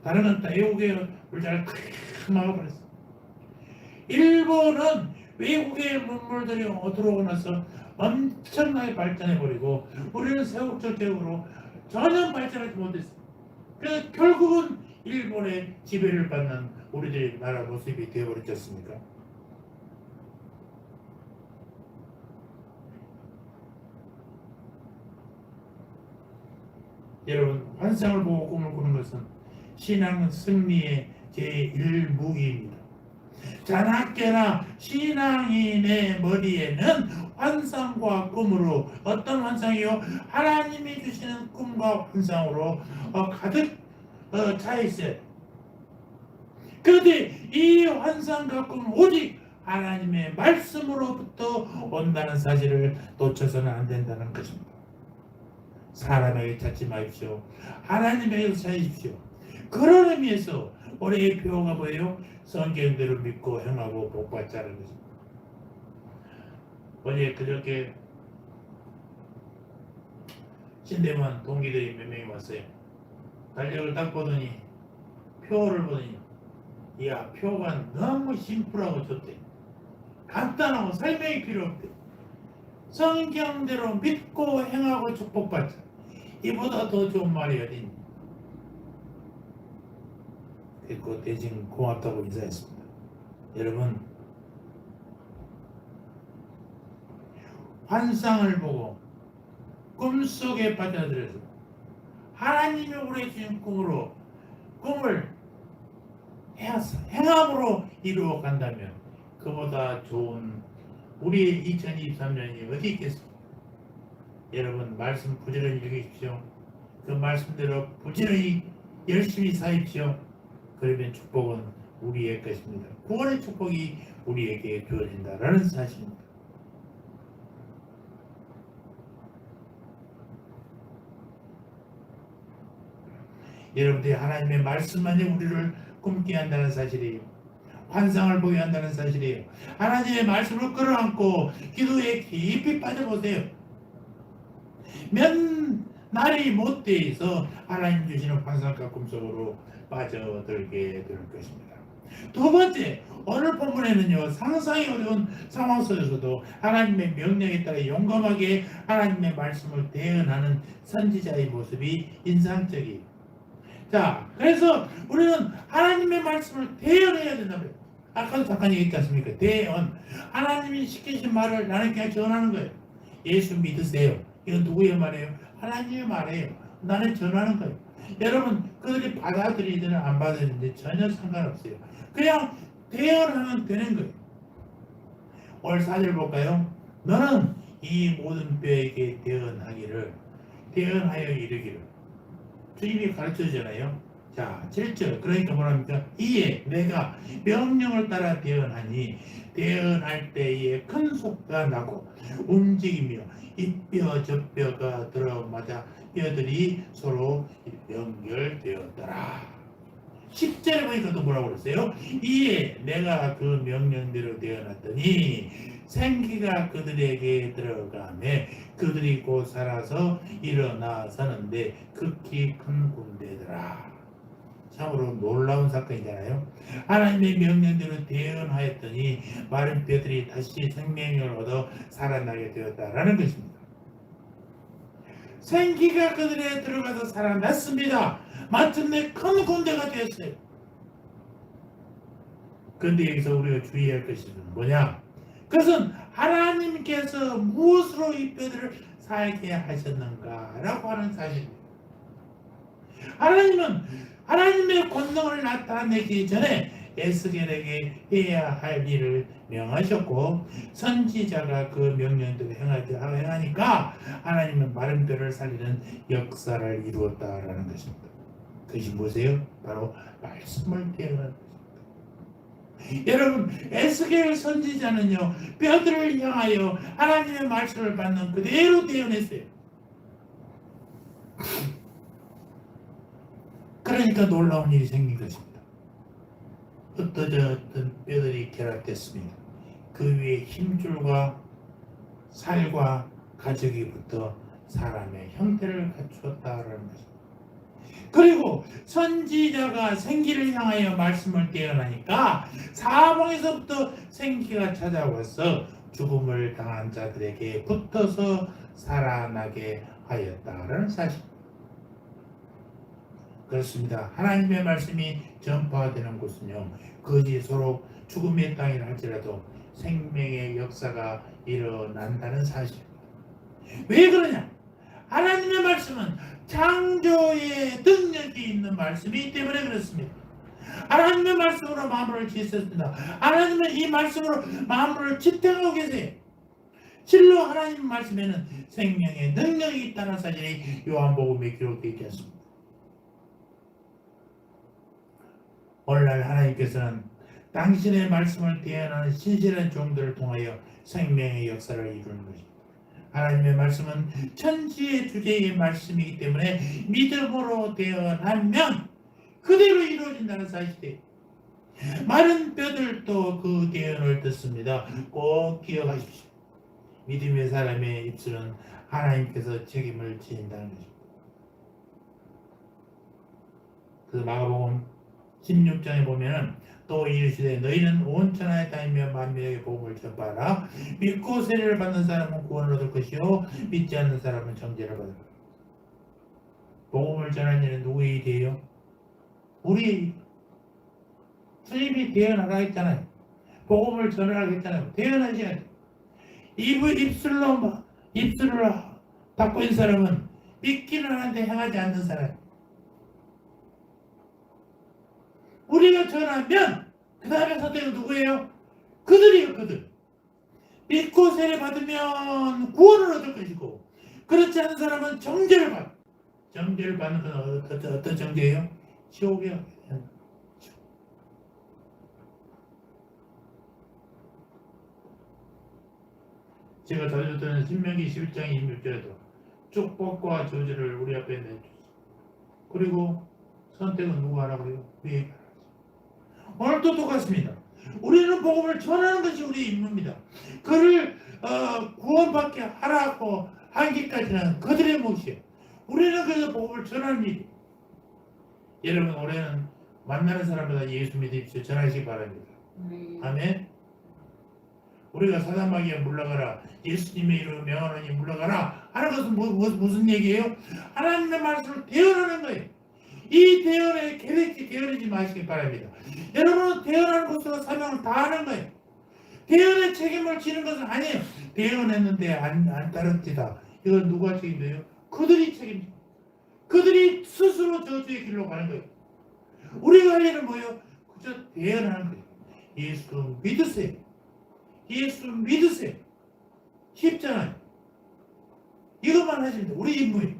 다른 건 다 외국의 물자를 크 막아버렸어. 일본은 외국의 문물들이 들어오고 나서 엄청나게 발전해버리고 우리는 쇄국 정책으로 전혀 발전하지 못했어. 그래서 결국은 일본의 지배를 받는 우리들의 나라 모습이 되어버렸지 않습니까? 여러분 환상을 보고 꿈을 꾸는 것은 신앙 승리의 제1무기입니다. 자나깨나 신앙인의 머리에는 환상과 꿈으로 어떤 환상이요? 하나님이 주시는 꿈과 환상으로 가득 차 있어요. 그런데 이 환상과 꿈은 오직 하나님의 말씀으로부터 온다는 사실을 놓쳐서는 안 된다는 것입니다. 사람에게 찾지 마십시오. 하나님에게서 찾으십시오. 그런 의미에서 올해의 표어가 뭐예요? 성경대로 믿고 행하고 복받자는 것입니다. 어제 그저께 신대만 동기들이 몇 명이 왔어요. 달력을 딱 보더니 표어를 보더니 이야 표가 너무 심플하고 좋대. 간단하고 설명이 필요 없대. 성경대로 믿고 행하고 축복받자. 이보다 더 좋은 말이 어딨니? 그리고 대신 고맙다고 인사했습니다. 여러분 환상을 보고 꿈속에 빠져들어서 하나님이 우리에게 주신 꿈을 행함으로 이루어 간다면 그보다 좋은 우리의 2023년이 어디 있겠습니까? 여러분 말씀 부지런히 읽으십시오. 그 말씀대로 부지런히 열심히 사십시오. 그러면 축복은 우리의 것입니다. 구원의 축복이 우리에게 주어진다라는 사실입니다. 여러분들이 하나님의 말씀만이 우리를 꿈게 한다는 사실이에요. 환상을 보게 한다는 사실이에요. 하나님의 말씀을 끌어안고 기도에 깊이 빠져보세요. 몇 날이 못 돼서 하나님 주시는 환상과 꿈속으로 빠져들게 될 것입니다. 두 번째, 오늘 본문에는요 상상이 어려운 상황 속에서도 하나님의 명령에 따라 용감하게 하나님의 말씀을 대언하는 선지자의 모습이 인상적이에요. 자, 그래서 우리는 하나님의 말씀을 대언해야 된다고요. 아까도 잠깐 얘기했지 않습니까? 대언. 하나님이 시키신 말을 나는 그냥 전하는 거예요. 예수 믿으세요. 이건 누구의 말이에요? 하나님의 말이에요. 나는 전하는 거예요. 여러분, 그들이 받아들이든 안 받아들이든 전혀 상관없어요. 그냥 대언하면 되는 거예요. 오늘 4절 볼까요? 너는 이 모든 뼈에게 대언하여 이르기를. 주님이 가르쳐주잖아요. 자, 7절. 그러니까 뭐랍니까? 이에 내가 명령을 따라 대언하니 대언할 때에 큰 소리가 나고 움직이며 이 뼈 저 뼈가 들어맞아 뼈들이 서로 연결되었더라. 10절에 보니까 또 뭐라고 그랬어요? 이에 내가 그 명령대로 대언했더니 생기가 그들에게 들어가매 그들이 곧 살아서 일어나 서는데 극히 큰 군대더라. 참으로 놀라운 사건이잖아요. 하나님의 명령대로 대언하였더니 마른 뼈들이 다시 생명을 얻어 살아나게 되었다라는 것입니다. 생기가 그들에 들어가서 살아났습니다. 마침내 큰 군대가 되었어요. 그런데 여기서 우리가 주의할 것이 뭐냐? 그것은 하나님께서 무엇으로 이 뼈들을 살게 하셨는가라고 하는 사실입니다. 하나님은 하나님의 권능을 나타내기 전에 에스겔에게 해야 할 일을 명하셨고 선지자가 그 명령대로 행하니까 하나님은 마른 뼈를 살리는 역사를 이루었다라는 것입니다. 그것이 무엇이에요? 바로 말씀을 대언하는 것입니다. 여러분, 에스겔 선지자는요 뼈들을 향하여 하나님의 말씀을 받는 그대로 대언했어요. 그러니까 놀라운 일이 생긴 것입니다. 흩어졌던 뼈들이 결합됐습니다. 그 위에 힘줄과 살과 가죽이 붙어 사람의 형태를 갖추었다라는 것입니다. 그리고 선지자가 생기를 향하여 말씀을 대언하니까 사방에서부터 생기가 찾아와서 죽음을 당한 자들에게 붙어서 살아나게 하였다라는 사실. 그렇습니다. 하나님의 말씀이 전파되는 곳은요 그것이 서로 죽음의 땅이라 할지라도 생명의 역사가 일어난다는 사실입니다. 왜 그러냐? 하나님의 말씀은 창조의 능력이 있는 말씀이기 때문에 그렇습니다. 하나님의 말씀으로 마음을 짓습니다. 하나님은 이 말씀으로 마음을 지탱하고 계세요. 실로 하나님 말씀에는 생명의 능력이 있다는 사실이 요한복음에 기록되어 있지 않습니다. 오늘날 하나님께서는 당신의 말씀을 대언하는 신실한 종들을 통하여 생명의 역사를 이루는 것입니다. 하나님의 말씀은 천지의 주제의 말씀이기 때문에 믿음으로 대언하면 그대로 이루어진다는 사실이에요. 많은 뼈들도 그 대언을 듣습니다. 꼭 기억하십시오. 믿음의 사람의 입술은 하나님께서 책임을 지닌다는 것입니다. 그 마가복음 16장에 보면은 또 이르시되 너희는 온 천하에 다니며 만민에게 복음을 전파하라. 믿고 세례를 받는 사람은 구원을 얻을 것이요 믿지 않는 사람은 정죄를 받을 것이다. 복음을 전하는 일은 누구의 일이에요? 우리의 일. 주님이 대언하라 했잖아요. 복음을 전하라 했잖아요. 대언하셔야 돼요. 입술을 닫고 있는 사람은 믿기는 하는데 행하지 않는 사람. 우리가 전하면 그 다음에 선택은 누구예요? 그들이에요. 그들. 믿고 세례 받으면 구원을 얻을 것이고 그렇지 않은 사람은 정죄를 받아. 정죄를 받는 건 어떤 정죄예요? 지옥이요. 제가 자주 듣는 신명기 11장 26절에도 축복과 저주를 우리 앞에 내주셨어요. 그리고 선택은 누가 하라고 해요? 우리에게. 오늘도 똑같습니다. 우리는 복음을 전하는 것이 우리의 임무입니다. 그를 구원받게 하라고 하기까지는 그들의 몫이에요. 우리는 그래서 복음을 전하는 일이에요. 여러분 올해는 만나는 사람마다 예수 믿으십시오. 전하시기 바랍니다. 아멘. 우리가 사단마귀에 물러가라, 예수님의 이름으로 명하노니 물러가라 하는 것은 무슨 얘기예요? 하나님의 말씀을 대언하는 거예요. 이 대언에 계획지 대언하지 마시기 바랍니다. 여러분은 대언하는 것으로 사명을 다하는 거예요. 대언의 책임을 지는 것은 아니에요. 대언했는데 안 따릅니다. 이건 누가 책임져요? 그들이 책임져요. 그들이 스스로 저주의 길로 가는 거예요. 우리가 할 일은 뭐예요? 그저 대언하는 거예요. 예수 믿으세요. 예수 믿으세요. 쉽잖아요. 이것만 하시면 돼요. 우리 임무예요.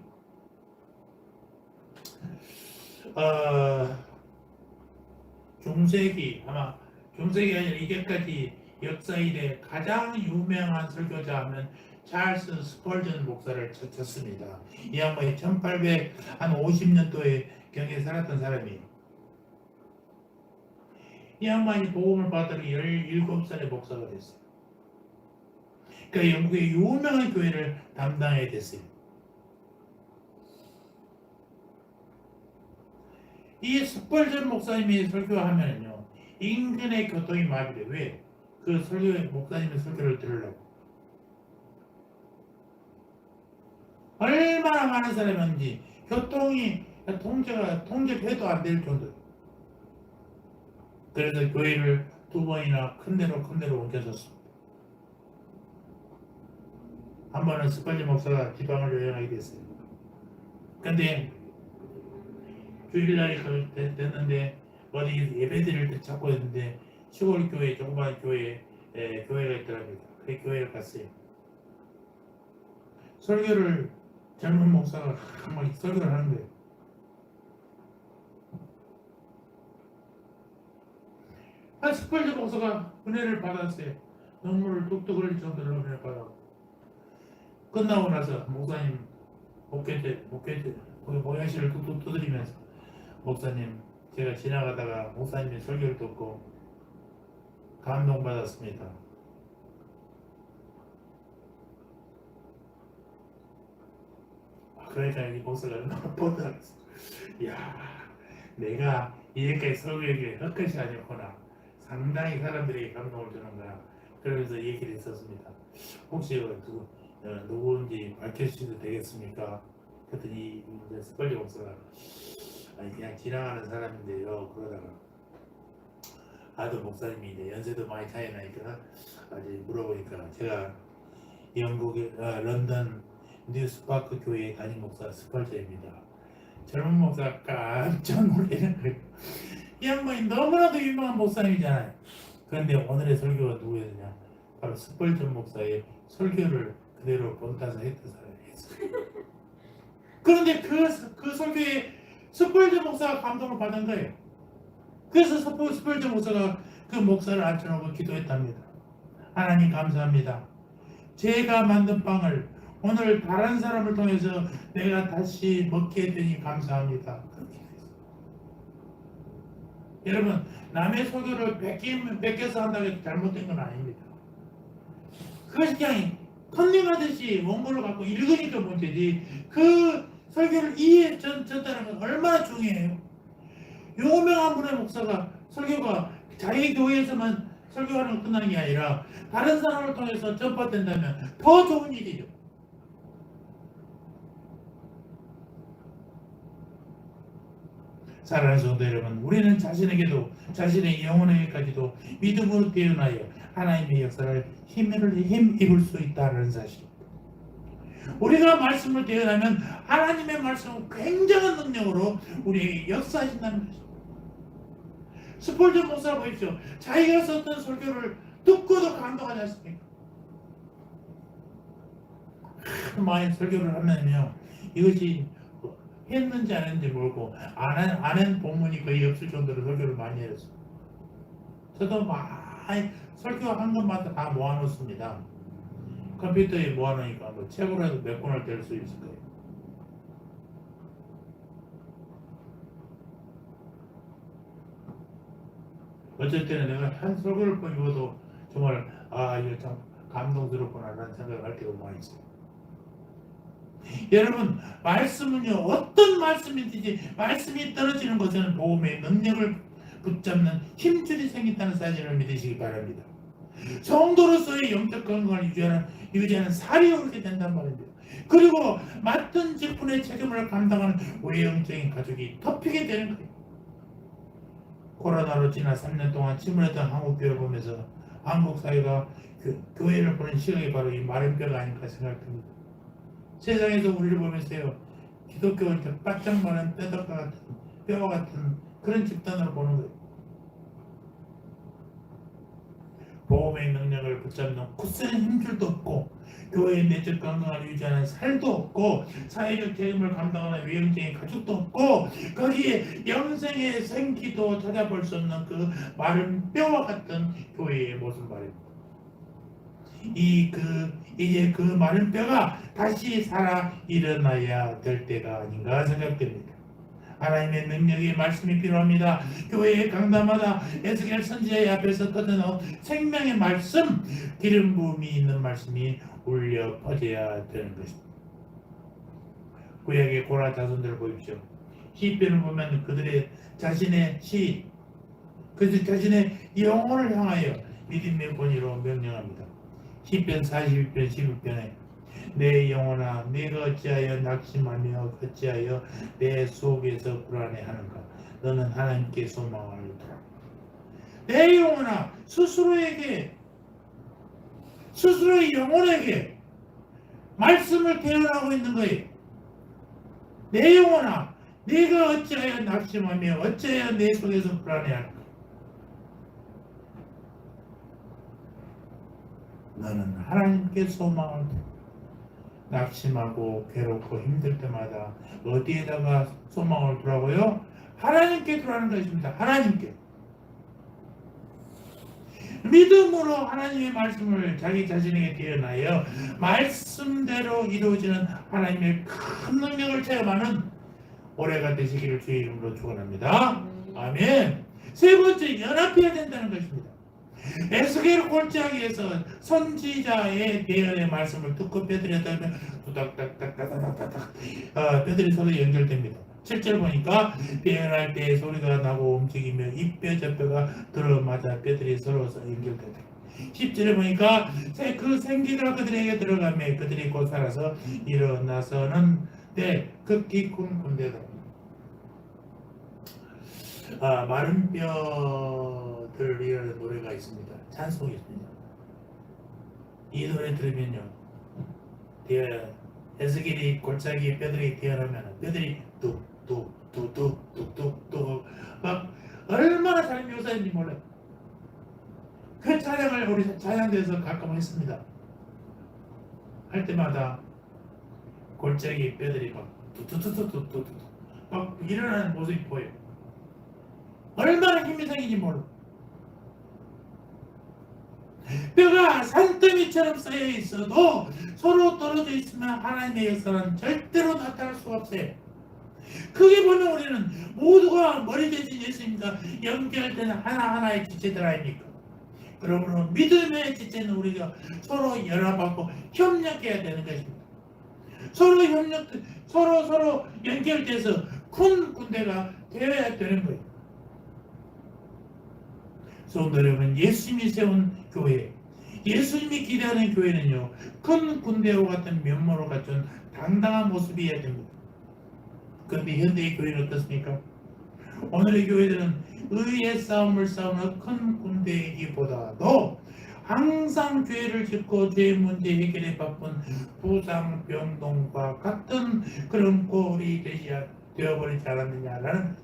중세기 아마 중세기 아니라 이제까지 역사 이래 가장 유명한 설교자 하면 찰스 스펄전 목사를 찾습니다. 이 양반이 1850년도에 경에 살았던 사람이에요. 이 양반이 복음을 받으러 17살의 목사가 됐어요. 그 영국의 유명한 교회를 담당하게 됐어요. 이 스펄전 목사님이 설교하면요, 인근의 교통이 마비돼. 왜? 그 목사님의 설교를 들으려고. 얼마나 많은 사람인지 교통이 통제해도 안 될 정도. 그래서 교회를 2번이나 큰 데로 옮겨졌습니다. 한 번은 스펄전 목사가 지방을 여행하게 됐어요. 근데 주일날이 됐는데 어디 예배드릴 찾고 있는데 시골 교회, 조그만 교회가 있더랍니다. 그 교회를 갔어요. 설교를 젊은 목사가 한번 설교를 하는 거예요. 한 스펄전 목사가 은혜를 받았어요. 눈물을 뚝뚝 흘릴 정도로 은혜를 받았고, 끝나고 나서 목사님 목회실을 뚝뚝 두드리면서, 목사님, 제가 지나가다가 목사님의 설교를 듣고 감동받았습니다. 그러니까 이 목사가 얼마나 뻗어갔어. 이야, 내가 이렇게 설교에게 헛것이 아니었구나. 상당히 사람들에게 감동을 주는구나. 그러면서 얘기를 했었습니다. 혹시 누구인지 밝혀주셔도 되겠습니까? 그랬더니 스펄전 목사가 그냥 지나가는 사람인데요. 그러다가 아들 목사님이 이제 연세도 많이 차이 나니까 아직 물어보니까, 제가 영국의 런던 뉴스파크 교회의 담임 목사 스펄전입니다. 젊은 목사가 깜짝 놀라는 거예요. 이 양반이 너무나도 유명한 목사님이잖아요. 그런데 오늘의 설교가 누구였냐? 바로 스펄전 목사의 설교를 그대로 본따서 했던 사람이었어요. 그런데 그 설교에 스펄전 목사가 감동을 받은 거예요. 그래서 스펄전 목사가 그 목사를 앉혀놓고 기도했답니다. 하나님 감사합니다. 제가 만든 빵을 오늘 다른 사람을 통해서 내가 다시 먹게 되니 감사합니다. 그렇게 됐어요. 여러분, 남의 설교를 뺏겨서 한다고 해서 잘못된 건 아닙니다. 그것이 그냥 컨닝하듯이 원고를 갖고 읽으니까 문제지, 그 설교를 이해했다는 건 얼마나 중요해요. 유명한 분의 목사가 설교가 자기 교회에서만 설교하는 거 끝나는 게 아니라 다른 사람을 통해서 전파된다면 더 좋은 일이죠. 사랑하는 성도 여러분, 우리는 자신에게도, 자신의 영혼에게까지도 믿음으로 태어나여 하나님의 역사를 힘입을 수 있다는 사실. 우리가 말씀을 대하면 하나님의 말씀은 굉장한 능력으로 우리에게 역사하신다는 것입니다. 스펄전 목사 보십시오. 자기가 썼던 설교를 듣고도 감동하지 않습니까? 많이 설교를 하면요, 이것이 했는지 안 했는지 모르고 안 한 본문이 거의 없을 정도로 설교를 많이 했어요. 저도 많이 설교한 것마다 다 모아놓습니다. 컴퓨터에 모아놓으니까 뭐 책으로 해도 몇 권을 뗄 수 있을 거예요. 어쩔 때는 내가 한 설교를 보고도 정말 이거 참 감동스럽구나라는 생각을 할 때가 많이 있어요. 여러분, 말씀은요, 어떤 말씀이든지 말씀이 떨어지는 것은 복음의 능력을 붙잡는 힘줄이 생긴다는 사실을 믿으시기 바랍니다. 성도로서의 영적 건강을 유지하는 살이 오르게 된단 말입니다. 그리고 맡은 직분의 책임을 감당하는 외형적인 가족이 덮이게 되는 거예요. 코로나로 지난 3년 동안 침울했던 한국교회를 보면서 한국 사회가 교회를 보는 시각이 바로 이 마른 뼈가 아닌가 생각됩니다. 세상에서 우리를 보면서요, 기독교를 바짝 마른 뼈와 같은 그런 집단으로 보는 거예요. 복음의 능력을 붙잡는 굳센 힘줄도 없고, 교회의 내적 건강을 유지하는 살도 없고, 사회적 책임을 감당하는 외형적인 가족도 없고, 거기에 영생의 생기도 찾아볼 수 없는 그 마른 뼈와 같은 교회의 모습 말입니다. 이제 그 마른 뼈가 다시 살아 일어나야 될 때가 아닌가 생각됩니다. 하나님의 능력의 말씀이 필요합니다. 교회의 강단마다 에스겔 선지자 앞에서 걷어놓은 생명의 말씀, 기름 부음이 있는 말씀이 울려 퍼져야 되는 것입니다. 구약의 고라 자손들을 보십시오. 시편을 보면 그들의 자신의 그들 자신의 영혼을 향하여 믿음의 권위로 명령합니다. 시편 42편 11편에 내 영혼아 내가 어찌하여 낙심하며 어찌하여 내 속에서 불안해하는가. 너는 하나님께 소망을 두라. 내 영혼아 스스로의 영혼에게 말씀을 태어나고 있는 거예요. 내 영혼아 네가 어찌하여 낙심하며 어찌하여 내 속에서 불안해하는가. 너는 하나님께 소망을 두라. 낙심하고 괴롭고 힘들 때마다 어디에다가 소망을 두라고요? 하나님께 두라는 것입니다. 하나님께. 믿음으로 하나님의 말씀을 자기 자신에게 대언하여 말씀대로 이루어지는 하나님의 큰 능력을 체험하는 올해가 되시기를 주의 이름으로 축원합니다. 아멘. 세 번째, 연합해야 된다는 것입니다. 에스겔 골짜기에서 선지자의 대언의 말씀을 듣고 뼈들이 닿으면 두닥닥닥닥닥닥닥 뼈들이 서로 연결됩니다. 7절 보니까 대언할 때 소리가 나고 움직이며 이 뼈 저 뼈가 들어맞아 뼈들이 서로 연결된다. 10절에 보니까 그 생기가 그들에게 들어가며 그들이 곧 살아서 일어나서는 극히 큰 군대다. 마른 뼈들이라는 노래가 있습니다. 찬송이 있습니다. 이 노래 들으면요, 에스겔이 골짜기 뼈들이 태어나면 뼈들이 뚝뚝뚝뚝뚝뚝 막 얼마나 잘 묘사했는지 몰라요. 그 찬양을 우리 찬양대에서 가끔 했습니다. 할 때마다 골짜기 뼈들이 막 뚝뚝뚝뚝뚝뚝 막 일어나는 모습이 보여요. 얼마나 힘이 생긴지 몰라. 뼈가 산더미처럼 쌓여 있어도 서로 떨어져 있으면 하나님의 역사는 절대로 나타날 수가 없어요. 크게 보면 우리는 모두가 머리 대신 예수님과 연결되는 하나하나의 지체들 아닙니까? 그러므로 믿음의 지체는 우리가 서로 연합하고 협력해야 되는 것입니다. 서로 연결돼서 큰 군대가 되어야 되는 거예요. 성도 여러분, 예수님이 세운 교회, 예수님이 기대하는 교회는요, 큰 군대와 같은 면모를 갖춘 당당한 모습이어야 됩니다. 그런데 현대의 교회는 어떻습니까? 오늘의 교회들은 의의 싸움을 싸우는 큰 군대이기보다도 항상 죄를 짓고 죄 문제 해결에 바쁜 부상병동과 같은 그런 꼴이 되어버리지 않았느냐라는,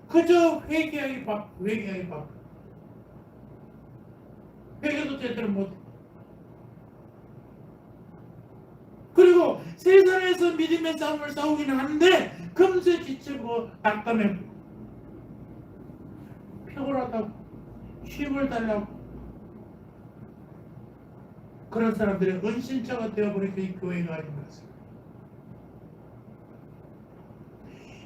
그저 회개하기 바빠. 회개도 제대로 못해. 그리고 세상에서 믿음의 싸움을 싸우기는 하는데 금세 지치고 낙담해 피곤하다고 쉼을 달라고 그런 사람들의 은신처가 되어버린 게 교회가 아닌 것 같습니다.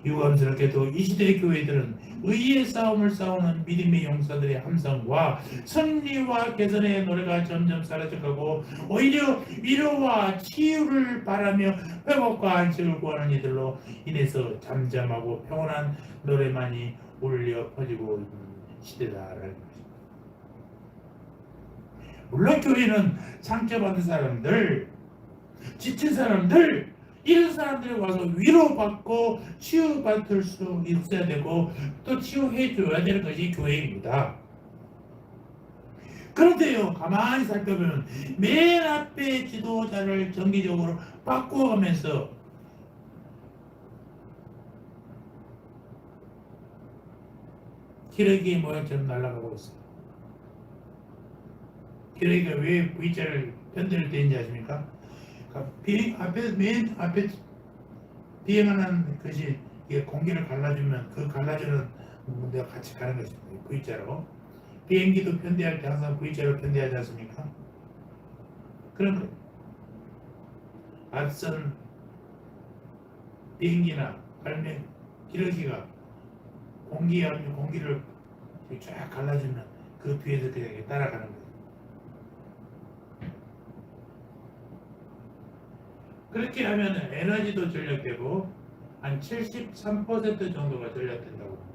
유감스럽게도 이 시대의 교회들은 의의 싸움을 싸우는 믿음의 용사들의 함성과 승리와 개선의 노래가 점점 사라져가고 오히려 위로와 치유를 바라며 회복과 안식을 구하는 이들로 인해서 잠잠하고 평온한 노래만이 울려 퍼지고 있는 시대다라는 것입니다. 물론 교회는 상처받은 사람들, 지친 사람들, 이런 사람들이 와서 위로받고 치유받을 수 있어야 되고 또 치유해 줘야 되는 것이 교회입니다. 그런데요, 가만히 살펴보면 맨 앞에 지도자를 정기적으로 바꾸어가면서 기러기 모양처럼 날아가고 있어요. 기러기가 왜 V자를 편대를 대는지 아십니까? 맨 앞에 비행하는 것이 공기를 갈라주면 그 갈라주는 데가 같이 가는 것입니다. V자로. 비행기도 편대할 때 항상 V자로 편대하지 않습니까? 그런 거예요. 앞선 비행기나 갈매 기러기가 공기를 쫙 갈라주면 그 뒤에서 그냥 이렇게 따라가는 거예요. 그렇게 하면 에너지도 절약되고 한 73% 정도가 절약된다고 합니다.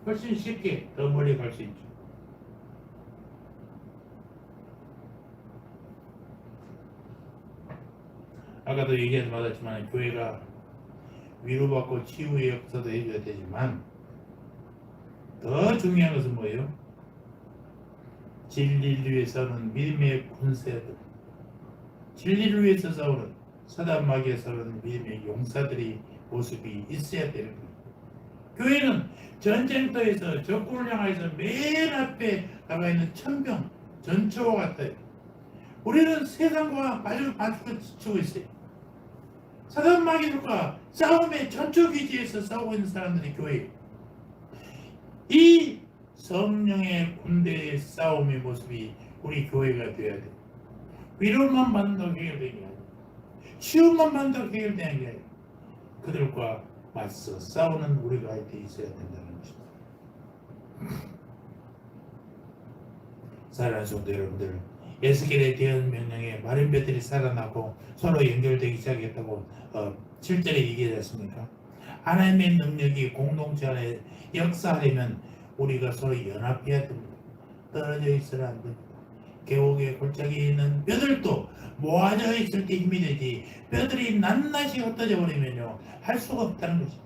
훨씬 쉽게 더 멀리 갈 수 있죠. 아까도 얘기해서 받았지만 교회가 위로받고 치유의 역사도 해줘야 되지만 더 중요한 것은 뭐예요? 진리를 위해 싸우는 믿음의 군사들, 진리를 위해서 싸우는 사단 마귀에 싸우는 믿음의 용사들이 모습이 있어야 되는 거예요. 교회는 전쟁터에서 적군을 향해서 맨 앞에 나가 있는 천병, 전초와 같아요. 우리는 세상과 마주를 맞추고 있어요. 사단 마귀들과 싸움의 전초 기지에서 싸우고 있는 사람들이 교회예요. 이 성령의 군대의 싸움의 모습이 우리 교회가 되어야 돼요. 위로만 받는다고 해결되는 게 아니에요. 치유만 받는다고 해결되는 게 아니에요. 그들과 맞서 싸우는 우리가 돼 있어야 된다는 것입니다. 사랑하는 성도 여러분들, 에스겔의 대언 명령에 마른 뼈들이 살아나고 서로 연결되기 시작했다고 7절에 얘기하지 않습니까? 하나님의 능력이 공동체 안에 역사하려면 우리가 서로 연합해야 됩니다. 떨어져 있어는 안 됩니다. 계곡의 골짜기에 있는 뼈들도 모아져 있을 때 힘이 되지, 뼈들이 낱낱이 흩어져 버리면요 할 수가 없다는 것입니다.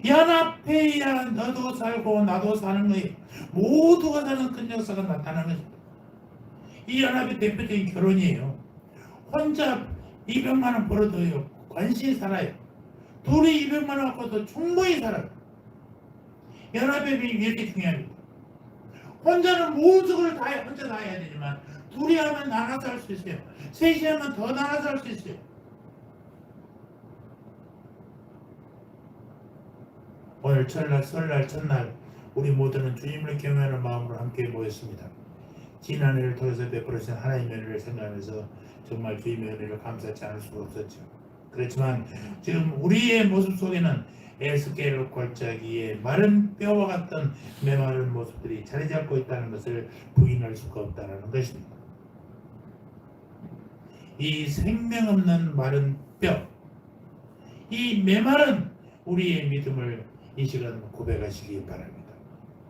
연합해야 너도 살고 나도 사는 거예요. 모두가 사는 큰 역사가 나타나는 것입니다. 이 연합의 대표적인 결혼이에요. 혼자 200만 원 벌어도요 관심이 살아요. 둘이 200만 원 갖고도 충분히 살아요. 연합의 힘이 이렇게 중요합니다. 혼자는 모든 걸 다 혼자 다 해야 되지만 둘이 하면 나눠서 할 수 있어요. 셋이 하면 더 나눠서 할 수 있어요. 오늘 설날 첫날 우리 모두는 주님을 경외하는 마음으로 함께 모였습니다. 지난 해를 통해서 베풀으신 하나님의 은혜를 생각하면서 정말 주님의 은혜를 감사치 않을 수가 없었죠. 그렇지만 지금 우리의 모습 속에는 에스겔 골짜기에 마른 뼈와 같은 메마른 모습들이 자리 잡고 있다는 것을 부인할 수가 없다는 것입니다. 이 생명 없는 마른 뼈, 이 메마른 우리의 믿음을 이 시간 고백하시기 바랍니다.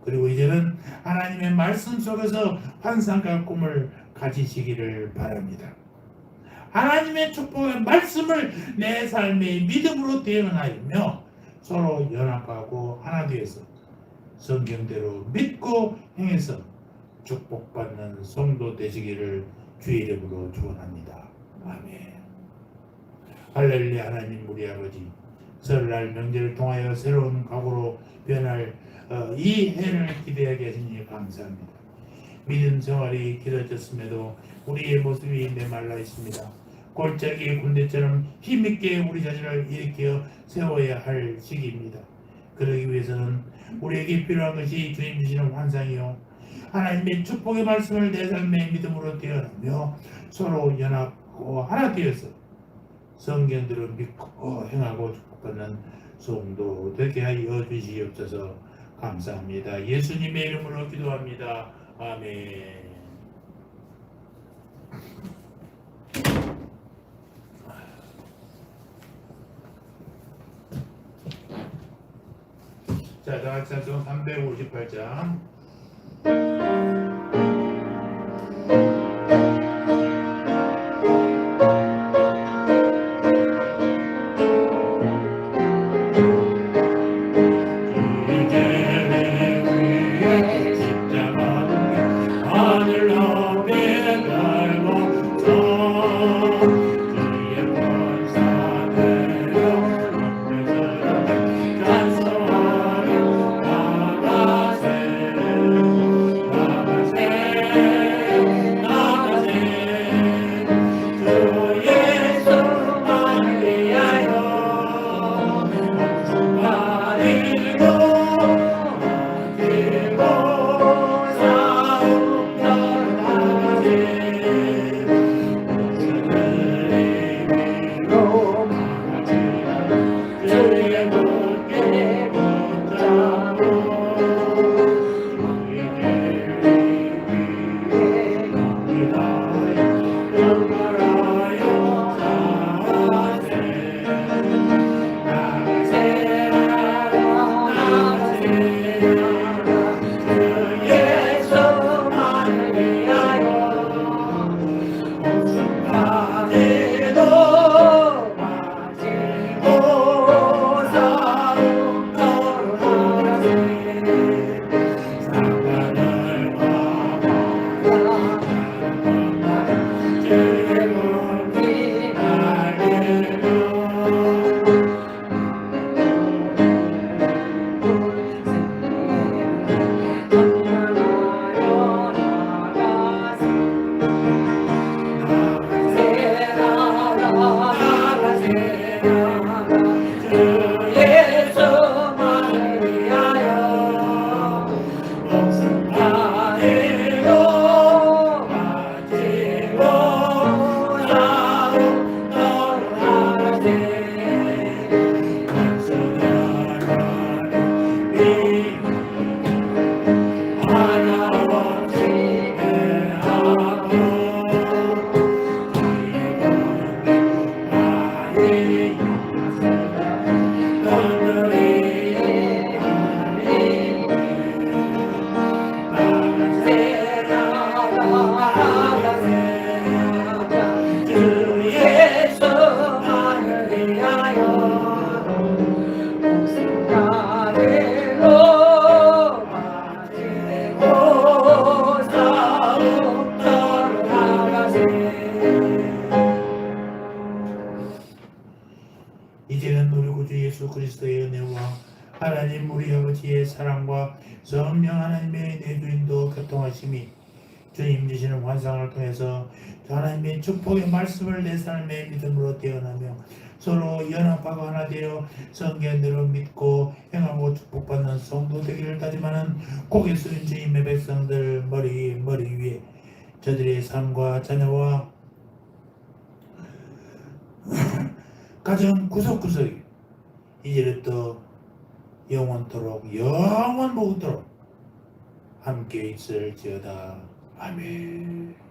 그리고 이제는 하나님의 말씀 속에서 환상과 꿈을 가지시기를 바랍니다. 하나님의 축복의 말씀을 내 삶의 믿음으로 대응하며 서로 연합하고 하나 되어서 성경대로 믿고 행해서 축복받는 성도 되시기를 주의 이름으로 축원합니다. 아멘. 할렐루야. 하나님 우리 아버지, 설날 명절을 통하여 새로운 각오로 변할 이 해를 기대하게 하시니 감사합니다. 믿음 생활이 길어졌음에도 우리의 모습이 메말라 있습니다. 골짜기의 군대처럼 힘있게 우리 자신을 일으켜 세워야 할 시기입니다. 그러기 위해서는 우리에게 필요한 것이 주님 주시는 환상이요, 하나님의 축복의 말씀을 내 삶의 믿음으로 대언하며 서로 연합하고 하나 되어서 성경대로 믿고 행하고 축복받는 성도 되게 하여 주시옵소서. 감사합니다. 예수님의 이름으로 기도합니다. 아멘. 자, 다같이 찬송 358장. 이제는 우리 구주 예수 그리스도의 은혜와 하나님 우리 아버지의 사랑과 성령 하나님의 내주인도 교통하심이 주님 주시는 환상을 통해서 하나님의 축복의 말씀을 내 삶의 믿음으로 태어나며 서로 연합하고 하나 되어 성경대로 믿고 행하고 축복받는 성도 되기를 다짐하는 고개 숙인 주님의 백성들 머리 위에 저들의 삶과 자녀와 가정 구석구석에 이제부터 영원토록 영원 무궁토록 함께 있을지어다. 아멘.